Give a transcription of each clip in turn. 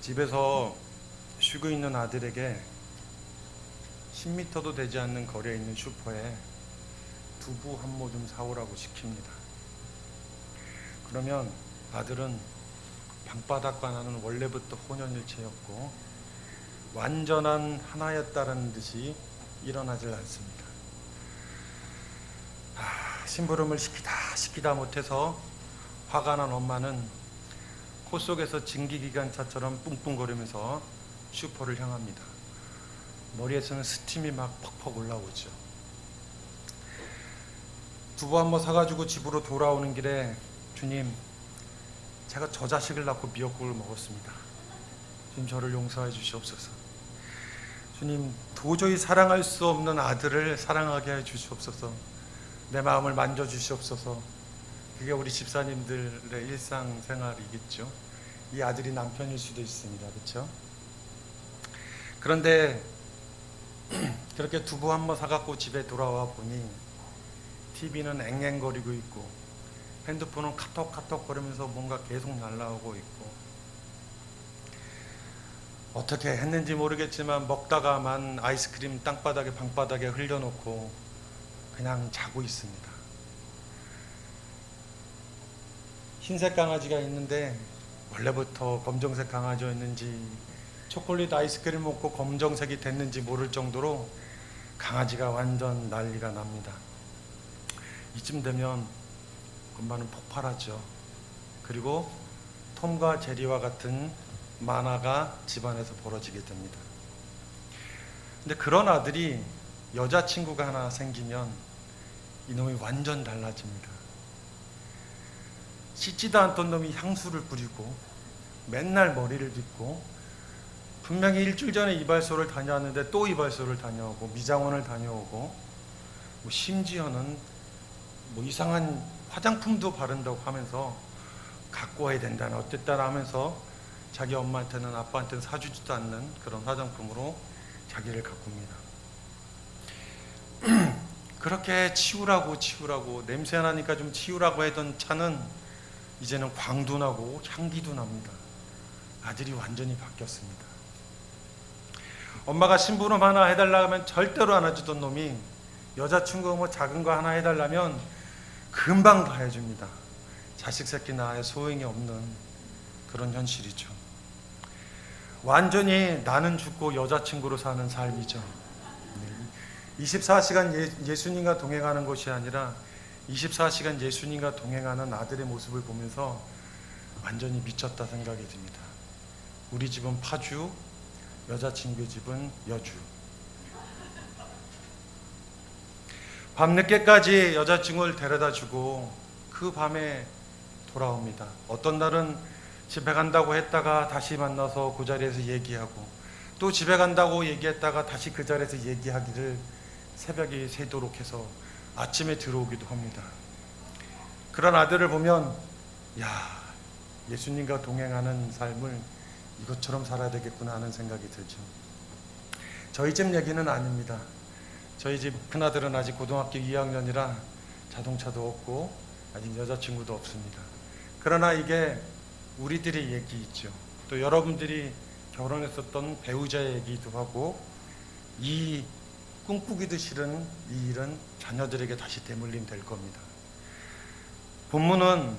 집에서 쉬고 있는 아들에게 10m도 되지 않는 거리에 있는 슈퍼에 두부 한 모 좀 사오라고 시킵니다. 그러면 아들은 방바닥과는 원래부터 혼연일체였고 완전한 하나였다라는 듯이 일어나질 않습니다. 심부름을 시키다 못해서 화가 난 엄마는 코 속에서 증기기관차처럼 뿡뿡거리면서 슈퍼를 향합니다. 머리에서는 스팀이 막 퍽퍽 올라오죠. 두부 한 모 사가지고 집으로 돌아오는 길에 주님, 제가 저 자식을 낳고 미역국을 먹었습니다. 주님 저를 용서해 주시옵소서. 주님 도저히 사랑할 수 없는 아들을 사랑하게 해 주시옵소서. 내 마음을 만져 주시옵소서. 그게 우리 집사님들의 일상생활이겠죠. 이 아들이 남편일 수도 있습니다. 그렇죠? 그런데 그렇게 두부 한 번 사갖고 집에 돌아와 보니 TV는 앵앵거리고 있고 핸드폰은 카톡 거리면서 뭔가 계속 날라오고 있고 어떻게 했는지 모르겠지만 먹다가만 아이스크림 땅바닥에 방바닥에 흘려놓고 그냥 자고 있습니다. 흰색 강아지가 있는데 원래부터 검정색 강아지였는지 초콜릿 아이스크림 먹고 검정색이 됐는지 모를 정도로 강아지가 완전 난리가 납니다. 이쯤 되면 엄마는 폭발하죠. 그리고 톰과 제리와 같은 만화가 집안에서 벌어지게 됩니다. 근데 그런 아들이 여자친구가 하나 생기면 이놈이 완전 달라집니다. 씻지도 않던 놈이 향수를 뿌리고 맨날 머리를 빗고 분명히 일주일 전에 이발소를 다녀왔는데 또 이발소를 다녀오고 미장원을 다녀오고 심지어는 이상한 화장품도 바른다고 하면서 갖고 와야 된다는 어쨌다나 하면서 자기 엄마한테는 아빠한테는 사주지도 않는 그런 화장품으로 자기를 가꿉니다. 그렇게 치우라고 냄새나니까 좀 치우라고 하던 차는 이제는 광도 나고 향기도 납니다. 아들이 완전히 바뀌었습니다. 엄마가 심부름 하나 해달라 하면 절대로 안 해주던 놈이 여자친구 작은 거 하나 해달라면 금방 다 해줍니다. 자식 새끼 낳아야 소용이 없는 그런 현실이죠. 완전히 나는 죽고 여자친구로 사는 삶이죠. 24시간 예수님과 동행하는 것이 아니라 24시간 예수님과 동행하는 아들의 모습을 보면서 완전히 미쳤다 생각이 듭니다. 우리 집은 파주, 여자친구 집은 여주. 밤늦게까지 여자친구를 데려다주고 그 밤에 돌아옵니다. 어떤 날은 집에 간다고 했다가 다시 만나서 그 자리에서 얘기하고 또 집에 간다고 얘기했다가 다시 그 자리에서 얘기하기를 새벽이 새도록 해서 아침에 들어오기도 합니다. 그런 아들을 보면 예수님과 동행하는 삶을 이것처럼 살아야 되겠구나 하는 생각이 들죠. 저희 집 얘기는 아닙니다. 저희 집 큰아들은 아직 고등학교 2학년이라 자동차도 없고 아직 여자친구도 없습니다. 그러나 이게 우리들의 얘기이죠. 또 여러분들이 결혼했었던 배우자의 얘기도 하고 이 꿈꾸기도 싫은 이 일은 자녀들에게 다시 대물림 될 겁니다. 본문은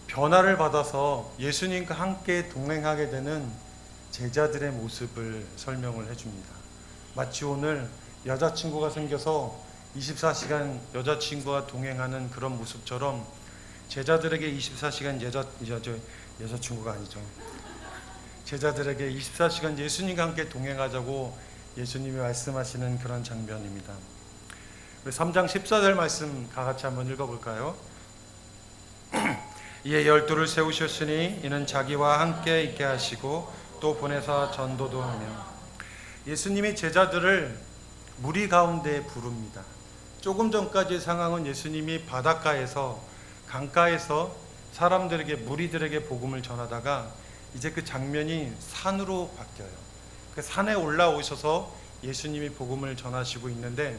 변화를 받아서 예수님과 함께 동행하게 되는 제자들의 모습을 설명을 해줍니다. 마치 오늘 여자친구가 생겨서 24시간 여자친구와 동행하는 그런 모습처럼 제자들에게 24시간 여자친구가 아니죠. 제자들에게 24시간 예수님과 함께 동행하자고 예수님이 말씀하시는 그런 장면입니다. 3장 14절 말씀 다 같이 한번 읽어볼까요? 이에 12를 세우셨으니 이는 자기와 함께 있게 하시고 또 보내사 전도도 하며. 예수님이 제자들을 무리 가운데 부릅니다. 조금 전까지의 상황은 예수님이 바닷가에서 강가에서 사람들에게 무리들에게 복음을 전하다가 이제 그 장면이 산으로 바뀌어요. 그 산에 올라오셔서 예수님이 복음을 전하시고 있는데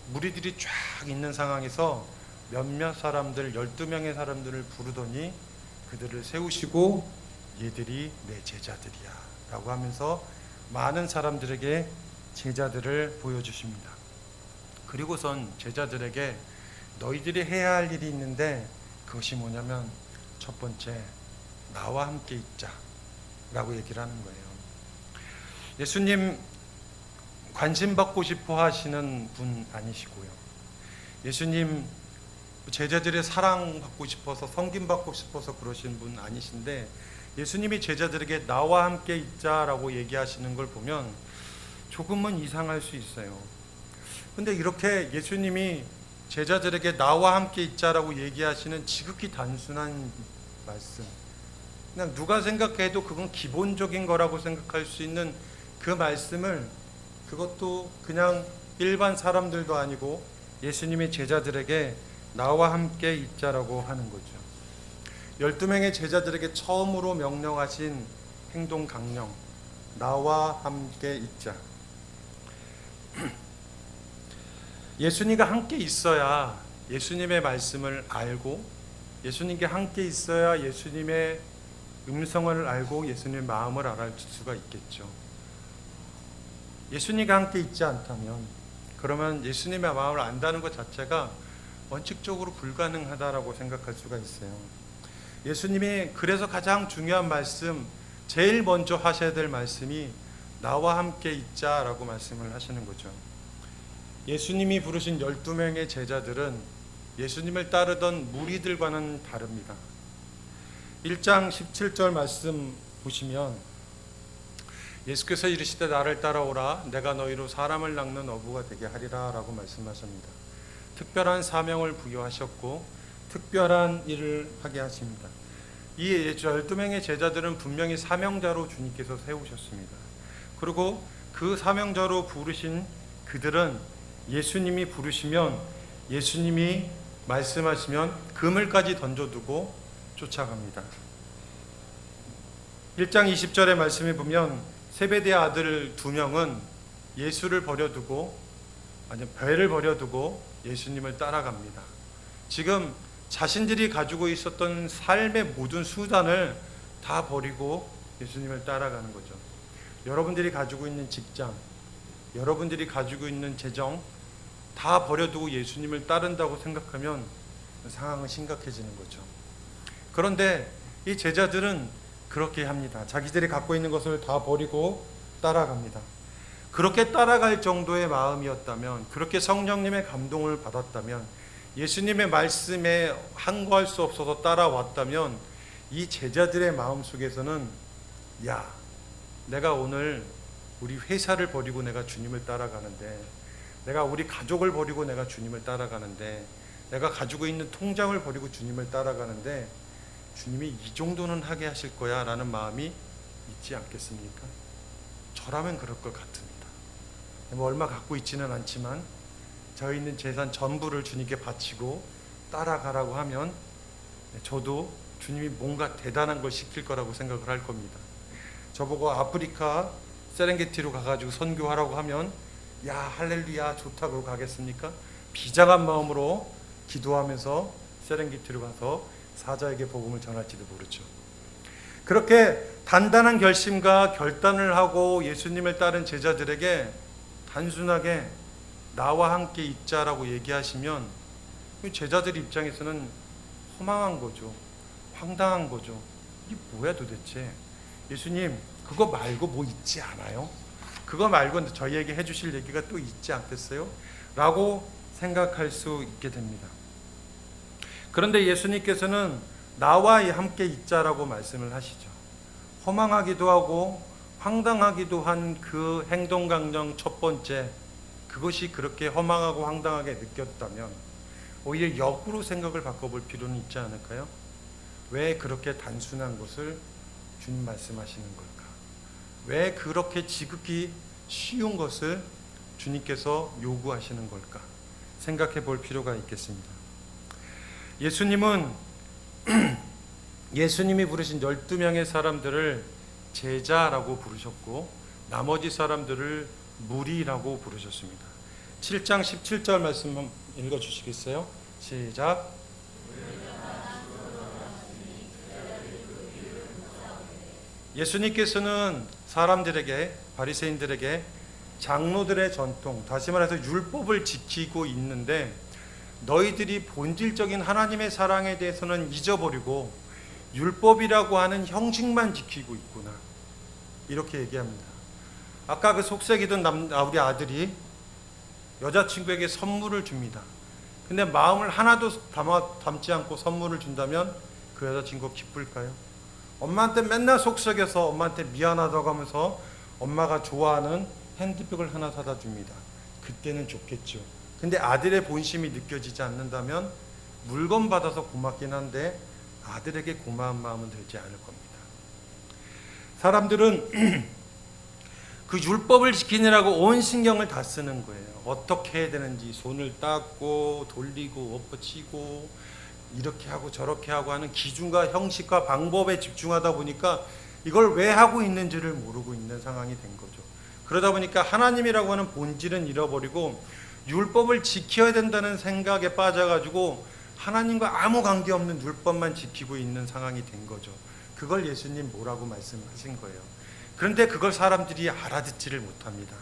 무리들이 쫙 있는 상황에서 몇몇 사람들 12명의 사람들을 부르더니 그들을 세우시고 얘들이 내 제자들이야 라고 하면서 많은 사람들에게 제자들을 보여주십니다. 그리고선 제자들에게 너희들이 해야 할 일이 있는데 그것이 뭐냐면 첫 번째, 나와 함께 있자 라고 얘기를 하는 거예요. 예수님 관심 받고 싶어 하시는 분 아니시고요. 예수님 제자들의 사랑 받고 싶어서, 섬김 받고 싶어서 그러신 분 아니신데, 예수님이 제자들에게 나와 함께 있자라고 얘기하시는 걸 보면 조금은 이상할 수 있어요. 근데 이렇게 예수님이 제자들에게 나와 함께 있자라고 얘기하시는 지극히 단순한 말씀, 그냥 누가 생각해도 그건 기본적인 거라고 생각할 수 있는 그 말씀을, 그것도 그냥 일반 사람들도 아니고 예수님이 제자들에게 나와 함께 있자라고 하는 거죠. 12명의 제자들에게 처음으로 명령하신 행동 강령, 나와 함께 있자. 예수님과 함께 있어야 예수님의 말씀을 알고, 예수님께 함께 있어야 예수님의 음성을 알고 예수님의 마음을 알아줄 수가 있겠죠. 예수님과 함께 있지 않다면, 그러면 예수님의 마음을 안다는 것 자체가 원칙적으로 불가능하다라고 생각할 수가 있어요. 예수님이 그래서 가장 중요한 말씀, 제일 먼저 하셔야 될 말씀이 나와 함께 있자라고 말씀을 하시는 거죠. 예수님이 부르신 12명의 제자들은 예수님을 따르던 무리들과는 다릅니다. 1장 17절 말씀 보시면 예수께서 이르시되 나를 따라오라 내가 너희로 사람을 낚는 어부가 되게 하리라 라고 말씀하십니다. 특별한 사명을 부여하셨고 특별한 일을 하게 하십니다. 이 12명의 제자들은 분명히 사명자로 주님께서 세우셨습니다. 그리고 그 사명자로 부르신 그들은 예수님이 부르시면, 예수님이 말씀하시면 그물까지 던져두고 쫓아갑니다. 1장 20절의 말씀에 보면 세베대의 아들 2명은 예수를 버려두고, 아니 배를 버려두고 예수님을 따라갑니다. 지금 자신들이 가지고 있었던 삶의 모든 수단을 다 버리고 예수님을 따라가는 거죠. 여러분들이 가지고 있는 직장, 여러분들이 가지고 있는 재정 다 버려두고 예수님을 따른다고 생각하면 상황은 심각해지는 거죠. 그런데 이 제자들은 그렇게 합니다. 자기들이 갖고 있는 것을 다 버리고 따라갑니다. 그렇게 따라갈 정도의 마음이었다면, 그렇게 성령님의 감동을 받았다면, 예수님의 말씀에 항거할 수 없어서 따라왔다면, 이 제자들의 마음속에서는 야, 내가 오늘 우리 회사를 버리고 내가 주님을 따라가는데, 내가 우리 가족을 버리고 내가 주님을 따라가는데, 내가 가지고 있는 통장을 버리고 주님을 따라가는데 주님이 이 정도는 하게 하실 거야 라는 마음이 있지 않겠습니까? 저라면 그럴 것 같습니다. 뭐 얼마 갖고 있지는 않지만 저희 있는 재산 전부를 주님께 바치고 따라가라고 하면 저도 주님이 뭔가 대단한 걸 시킬 거라고 생각을 할 겁니다. 저보고 아프리카 세렝게티로 가가지고 선교하라고 하면 야 할렐루야 좋다고 가겠습니까? 비장한 마음으로 기도하면서 세렝게티로 가서 사자에게 복음을 전할지도 모르죠. 그렇게 단단한 결심과 결단을 하고 예수님을 따른 제자들에게 단순하게 나와 함께 있자라고 얘기하시면 제자들 입장에서는 허망한 거죠. 황당한 거죠. 이게 뭐야 도대체. 예수님 그거 말고 뭐 있지 않아요? 그거 말고 저희에게 해주실 얘기가 또 있지 않겠어요? 라고 생각할 수 있게 됩니다. 그런데 예수님께서는 나와 함께 있자라고 말씀을 하시죠. 허망하기도 하고 황당하기도 한 그 행동 강령 첫 번째, 그것이 그렇게 허망하고 황당하게 느꼈다면 오히려 역으로 생각을 바꿔볼 필요는 있지 않을까요? 왜 그렇게 단순한 것을 주님 말씀하시는 걸까? 왜 그렇게 지극히 쉬운 것을 주님께서 요구하시는 걸까? 생각해 볼 필요가 있겠습니다. 예수님은 예수님이 부르신 12명의 사람들을 제자라고 부르셨고 나머지 사람들을 무리라고 부르셨습니다. 7장 17절 말씀 읽어주시겠어요? 시작. 예수님께서는 사람들에게, 바리새인들에게 장로들의 전통, 다시 말해서 율법을 지키고 있는데 너희들이 본질적인 하나님의 사랑에 대해서는 잊어버리고 율법이라고 하는 형식만 지키고 있구나, 이렇게 얘기합니다. 아까 그 속삭이던 우리 아들이 여자친구에게 선물을 줍니다. 근데 마음을 하나도 담지 않고 선물을 준다면 그 여자친구가 기쁠까요? 엄마한테 맨날 속삭여서 엄마한테 미안하다고 하면서 엄마가 좋아하는 핸드백을 하나 사다 줍니다. 그때는 좋겠죠. 근데 아들의 본심이 느껴지지 않는다면 물건 받아서 고맙긴 한데 아들에게 고마운 마음은 들지 않을 겁니다. 사람들은 그 율법을 지키느라고 온 신경을 다 쓰는 거예요. 어떻게 해야 되는지 손을 닦고 돌리고 엎어치고 이렇게 하고 저렇게 하고 하는 기준과 형식과 방법에 집중하다 보니까 이걸 왜 하고 있는지를 모르고 있는 상황이 된 거죠. 그러다 보니까 하나님이라고 하는 본질은 잃어버리고 율법을 지켜야 된다는 생각에 빠져가지고 하나님과 아무 관계없는 율법만 지키고 있는 상황이 된 거죠. 그걸 예수님 뭐라고 말씀하신 거예요. 그런데 그걸 사람들이 알아듣지를 못합니다.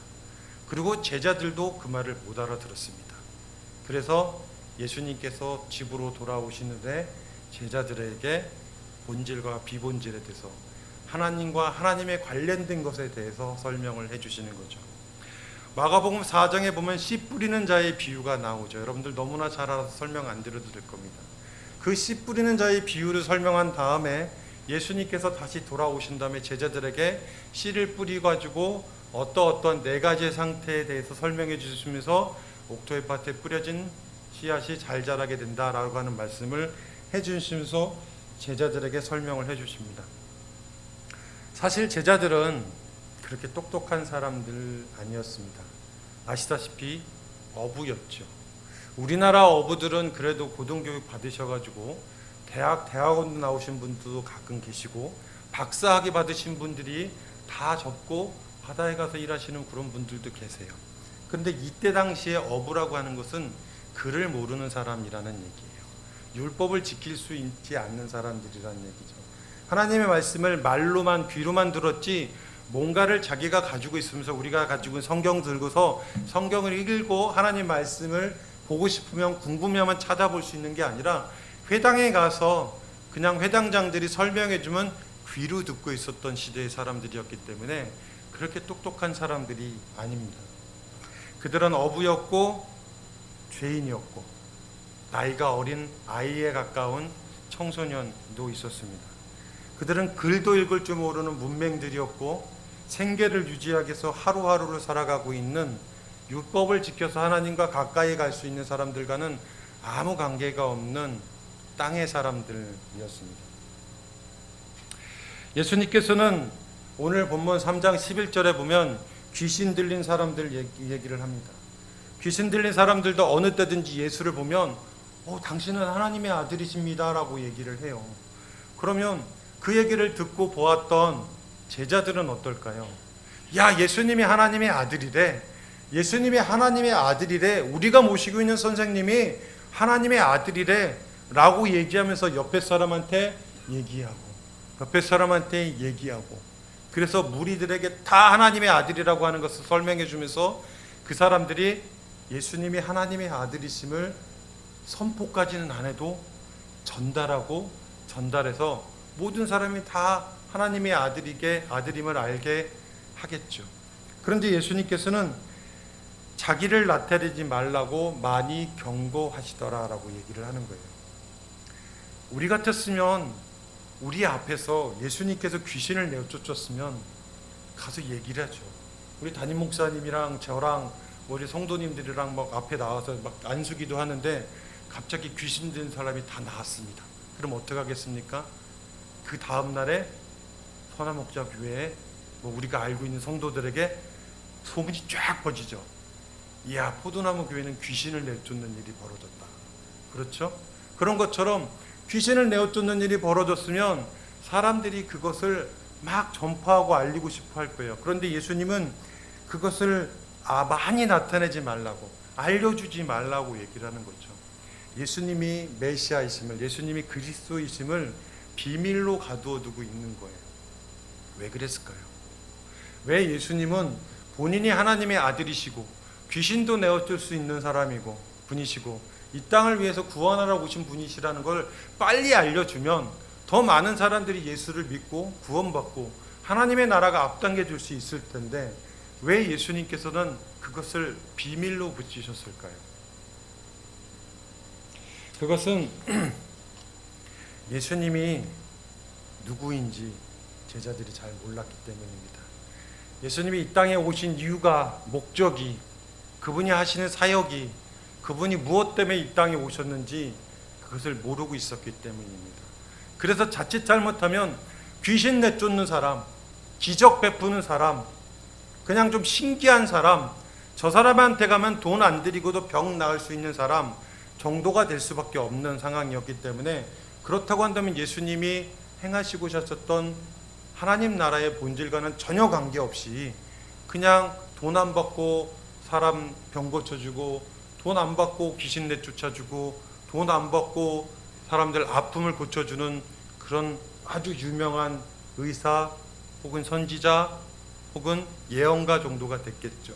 그리고 제자들도 그 말을 못 알아들었습니다. 그래서 예수님께서 집으로 돌아오시는데 제자들에게 본질과 비본질에 대해서, 하나님과 하나님의 관련된 것에 대해서 설명을 해주시는 거죠. 마가복음 4장에 보면 씨 뿌리는 자의 비유가 나오죠. 여러분들 너무나 잘 알아서 설명 안 드려도 될 겁니다. 그 씨 뿌리는 자의 비유를 설명한 다음에 예수님께서 다시 돌아오신 다음에 제자들에게 씨를 뿌리가지고 어떠한 네 가지의 상태에 대해서 설명해 주시면서 옥토의 밭에 뿌려진 씨앗이 잘 자라게 된다라고 하는 말씀을 해주시면서 제자들에게 설명을 해주십니다. 사실 제자들은 그렇게 똑똑한 사람들 아니었습니다. 아시다시피 어부였죠. 우리나라 어부들은 그래도 고등교육 받으셔가지고 대학원도 나오신 분들도 가끔 계시고 박사학위 받으신 분들이 다 접고 바다에 가서 일하시는 그런 분들도 계세요. 그런데 이때 당시에 어부라고 하는 것은 글을 모르는 사람이라는 얘기예요. 율법을 지킬 수 있지 않는 사람들이라는 얘기죠. 하나님의 말씀을 말로만 귀로만 들었지 뭔가를 자기가 가지고 있으면서, 우리가 가지고 있는 성경 들고서 성경을 읽고 하나님 말씀을 보고 싶으면 궁금해하면 찾아볼 수 있는 게 아니라 회당에 가서 그냥 회당장들이 설명해 주면 귀로 듣고 있었던 시대의 사람들이었기 때문에 그렇게 똑똑한 사람들이 아닙니다. 그들은 어부였고 죄인이었고 나이가 어린 아이에 가까운 청소년도 있었습니다. 그들은 글도 읽을 줄 모르는 문맹들이었고 생계를 유지하기 위해서 하루하루를 살아가고 있는, 율법을 지켜서 하나님과 가까이 갈 수 있는 사람들과는 아무 관계가 없는 땅의 사람들이었습니다. 예수님께서는 오늘 본문 3장 11절에 보면 귀신 들린 사람들 얘기를 합니다. 귀신 들린 사람들도 어느 때든지 예수를 보면 당신은 하나님의 아들이십니다 라고 얘기를 해요. 그러면 그 얘기를 듣고 보았던 제자들은 어떨까요? 야, 예수님이 하나님의 아들이래. 예수님이 하나님의 아들이래. 우리가 모시고 있는 선생님이 하나님의 아들이래 라고 얘기하면서 옆에 사람한테 얘기하고 그래서 무리들에게 다 하나님의 아들이라고 하는 것을 설명해 주면서 그 사람들이 예수님이 하나님의 아들이심을 선포까지는 안 해도 전달해서 모든 사람이 다 하나님의 아들임을 알게 하겠죠. 그런데 예수님께서는 자기를 나타내지 말라고 많이 경고하시더라라고 얘기를 하는 거예요. 우리 같았으면 우리 앞에서 예수님께서 귀신을 내쫓았으면 가서 얘기를 하죠. 우리 담임 목사님이랑 저랑 우리 성도님들이랑 막 앞에 나와서 막 안수기도 하는데 갑자기 귀신 든 사람이 다 나왔습니다. 그럼 어떻게 하겠습니까? 그 다음 날에 선화목자 교회에 우리가 알고 있는 성도들에게 소문이 쫙 퍼지죠. 이야, 포도나무 교회는 귀신을 내쫓는 일이 벌어졌다. 그렇죠? 그런 것처럼 귀신을 내쫓는 일이 벌어졌으면 사람들이 그것을 막 전파하고 알리고 싶어 할 거예요. 그런데 예수님은 그것을 많이 나타내지 말라고, 알려주지 말라고 얘기를 하는 거죠. 예수님이 메시아이심을, 예수님이 그리스도이심을 비밀로 가두어 두고 있는 거예요. 왜 그랬을까요? 왜 예수님은 본인이 하나님의 아들이시고 귀신도 내어줄 수 있는 사람이고 분이시고 이 땅을 위해서 구원하러 오신 분이시라는 걸 빨리 알려주면 더 많은 사람들이 예수를 믿고 구원받고 하나님의 나라가 앞당겨 줄 수 있을 텐데 왜 예수님께서는 그것을 비밀로 붙이셨을까요? 그것은 예수님이 누구인지 제자들이 잘 몰랐기 때문입니다. 예수님이 이 땅에 오신 이유가, 목적이, 그분이 하시는 사역이, 그분이 무엇 때문에 이 땅에 오셨는지 그것을 모르고 있었기 때문입니다. 그래서 자칫 잘못하면 귀신 내쫓는 사람, 기적 베푸는 사람, 그냥 좀 신기한 사람, 저 사람한테 가면 돈 안 들이고도 병 나을 수 있는 사람 정도가 될 수밖에 없는 상황이었기 때문에, 그렇다고 한다면 예수님이 행하시고 오셨던 하나님 나라의 본질과는 전혀 관계없이 그냥 돈 안 받고 사람 병 고쳐주고, 돈 안 받고 귀신 내쫓아주고, 돈 안 받고 사람들 아픔을 고쳐주는 그런 아주 유명한 의사 혹은 선지자 혹은 예언가 정도가 됐겠죠.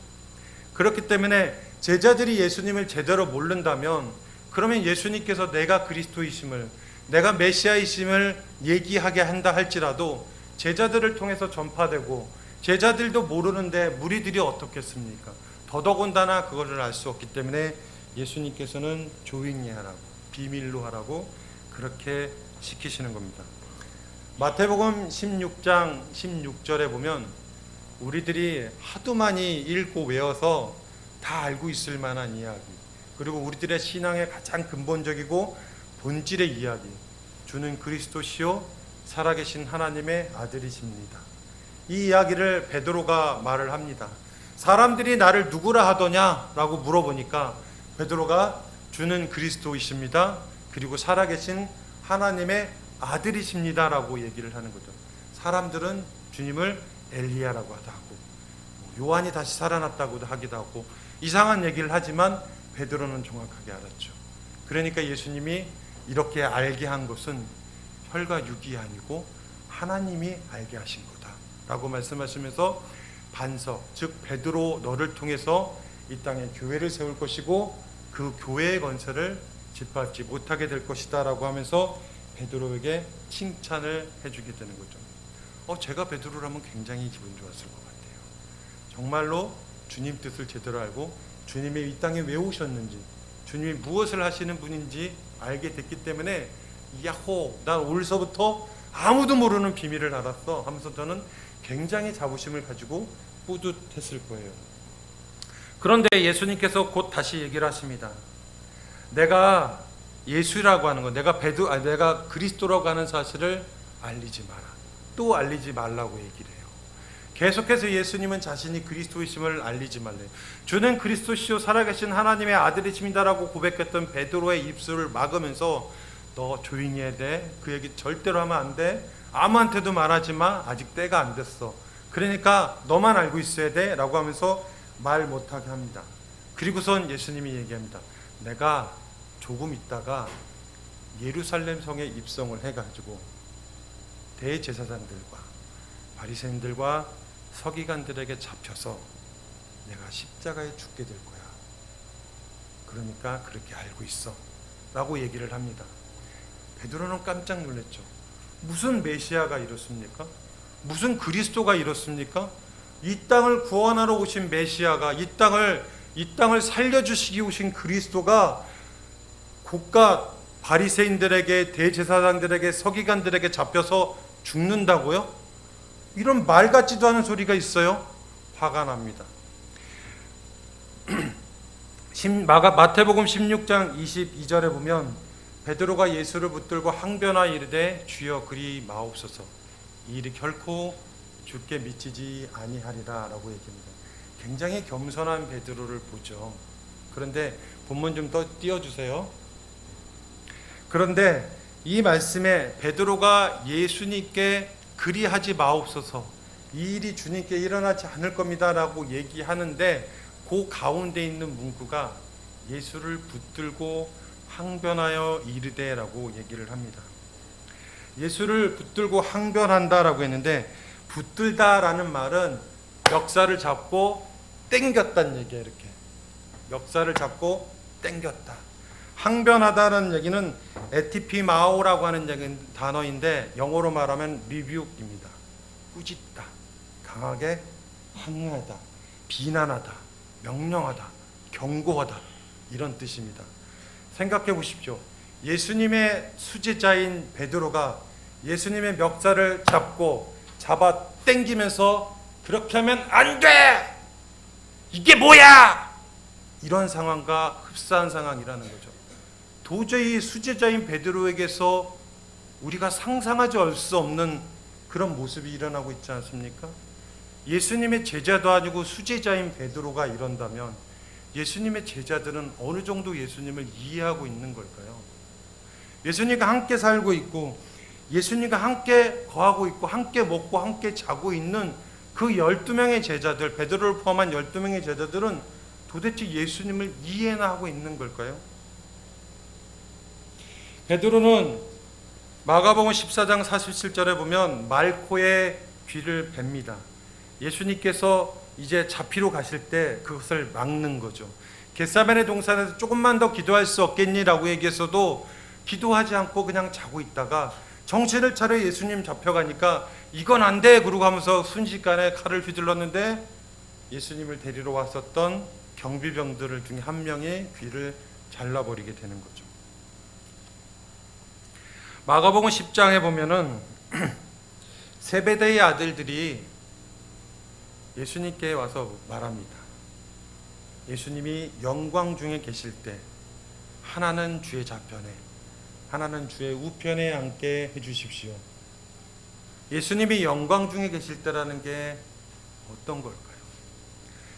그렇기 때문에 제자들이 예수님을 제대로 모른다면, 그러면 예수님께서 내가 그리스도이심을, 내가 메시아이심을 얘기하게 한다 할지라도 제자들을 통해서 전파되고, 제자들도 모르는데 무리들이 어떻겠습니까? 더더군다나 그것을 알 수 없기 때문에 예수님께서는 조용히 하라고, 비밀로 하라고 그렇게 시키시는 겁니다. 마태복음 16장 16절에 보면 우리들이 하도 많이 읽고 외워서 다 알고 있을 만한 이야기, 그리고 우리들의 신앙의 가장 근본적이고 본질의 이야기, 주는 그리스도시요 살아계신 하나님의 아들이십니다. 이 이야기를 베드로가 말을 합니다. 사람들이 나를 누구라 하더냐 라고 물어보니까 베드로가 주는 그리스도이십니다, 그리고 살아계신 하나님의 아들이십니다 라고 얘기를 하는 거죠. 사람들은 주님을 엘리야라고 하기도 하고, 요한이 다시 살아났다고도 하기도 하고 이상한 얘기를 하지만 베드로는 정확하게 알았죠. 그러니까 예수님이 이렇게 알게 한 것은 혈과 육이 아니고 하나님이 알게 하신 거다 라고 말씀하시면서 반석, 즉 베드로 너를 통해서 이 땅에 교회를 세울 것이고 그 교회의 건설을 짓밟지 못하게 될 것이다 라고 하면서 베드로에게 칭찬을 해주게 되는 거죠. 제가 베드로라면 굉장히 기분 좋았을 것 같아요. 정말로 주님 뜻을 제대로 알고 주님이 이 땅에 왜 오셨는지, 주님이 무엇을 하시는 분인지 알게 됐기 때문에 야호, 난 오늘서부터 아무도 모르는 비밀을 알았어 하면서 저는 굉장히 자부심을 가지고 뿌듯했을 거예요. 그런데 예수님께서 곧 다시 얘기를 하십니다. 내가 예수라고 하는 거, 내가 그리스도라고 하는 사실을 알리지 마라. 또 알리지 말라고 얘기를 해요. 계속해서 예수님은 자신이 그리스도이심을 알리지 말래요. 주는 그리스도시요 살아계신 하나님의 아들이십니다라고 고백했던 베드로의 입술을 막으면서 너 조용히 해야 돼. 그 얘기 절대로 하면 안 돼. 아무한테도 말하지 마. 아직 때가 안 됐어. 그러니까 너만 알고 있어야 돼 라고 하면서 말 못하게 합니다. 그리고선 예수님이 얘기합니다. 내가 조금 있다가 예루살렘 성에 입성을 해가지고 대제사장들과 바리새인들과 서기관들에게 잡혀서 내가 십자가에 죽게 될 거야. 그러니까 그렇게 알고 있어 라고 얘기를 합니다. 베드로는 깜짝 놀랐죠. 무슨 메시아가 이렇습니까? 무슨 그리스도가 이렇습니까? 이 땅을 구원하러 오신 메시아가, 이 땅을 살려주시기 오신 그리스도가 고가 바리새인들에게, 대제사장들에게, 서기관들에게 잡혀서 죽는다고요? 이런 말 같지도 않은 소리가 있어요. 화가 납니다. 마태복음 16장 22절에 보면 베드로가 예수를 붙들고 항변하 이르되 주여 그리 마옵소서, 이 일이 결코 주께 미치지 아니하리라 라고 얘기합니다. 굉장히 겸손한 베드로를 보죠. 그런데 본문 좀 더 띄워주세요. 그런데 이 말씀에 베드로가 예수님께 그리하지 마옵소서, 이 일이 주님께 일어나지 않을 겁니다 라고 얘기하는데 그 가운데 있는 문구가 예수를 붙들고 항변하여 이르되 라고 얘기를 합니다. 예수를 붙들고 항변한다 라고 했는데 붙들다라는 말은 멱살을 잡고 당겼다는 얘기예요. 이렇게 멱살을 잡고 당겼다. 항변하다라는 얘기는 에티피마오라고 하는 단어인데 영어로 말하면 리뷰입니다. 꾸짖다, 강하게 항의하다, 비난하다, 명령하다, 경고하다, 이런 뜻입니다. 생각해 보십시오. 예수님의 수제자인 베드로가 예수님의 멱살을 잡아 당기면서 그렇게 하면 안 돼! 이게 뭐야! 이런 상황과 흡사한 상황이라는 거죠. 도저히 수제자인 베드로에게서 우리가 상상하지 알 수 없는 그런 모습이 일어나고 있지 않습니까? 예수님의 제자도 아니고 수제자인 베드로가 이런다면 예수님의 제자들은 어느 정도 예수님을 이해하고 있는 걸까요? 예수님과 함께 살고 있고 예수님과 함께 거하고 있고 함께 먹고 함께 자고 있는 그 12명의 제자들, 베드로를 포함한 12명의 제자들은 도대체 예수님을 이해나 하고 있는 걸까요? 베드로는 마가복음 14장 47절에 보면 말코의 귀를 뱁니다. 예수님께서 이제 잡히러 가실 때 그것을 막는 거죠. 겟세마네 동산에서 조금만 더 기도할 수 없겠니라고 얘기했어도 기도하지 않고 그냥 자고 있다가 정신을 차려 예수님 잡혀가니까 이건 안 돼! 그러고 하면서 순식간에 칼을 휘둘렀는데 예수님을 데리러 왔었던 경비병들 중에 한 명의 귀를 잘라버리게 되는 거죠. 마가복음 10장에 보면은 세베대의 아들들이 예수님께 와서 말합니다. 예수님이 영광 중에 계실 때 하나는 주의 좌편에 하나는 주의 우편에 앉게 해주십시오. 예수님이 영광 중에 계실 때라는 게 어떤 걸까요?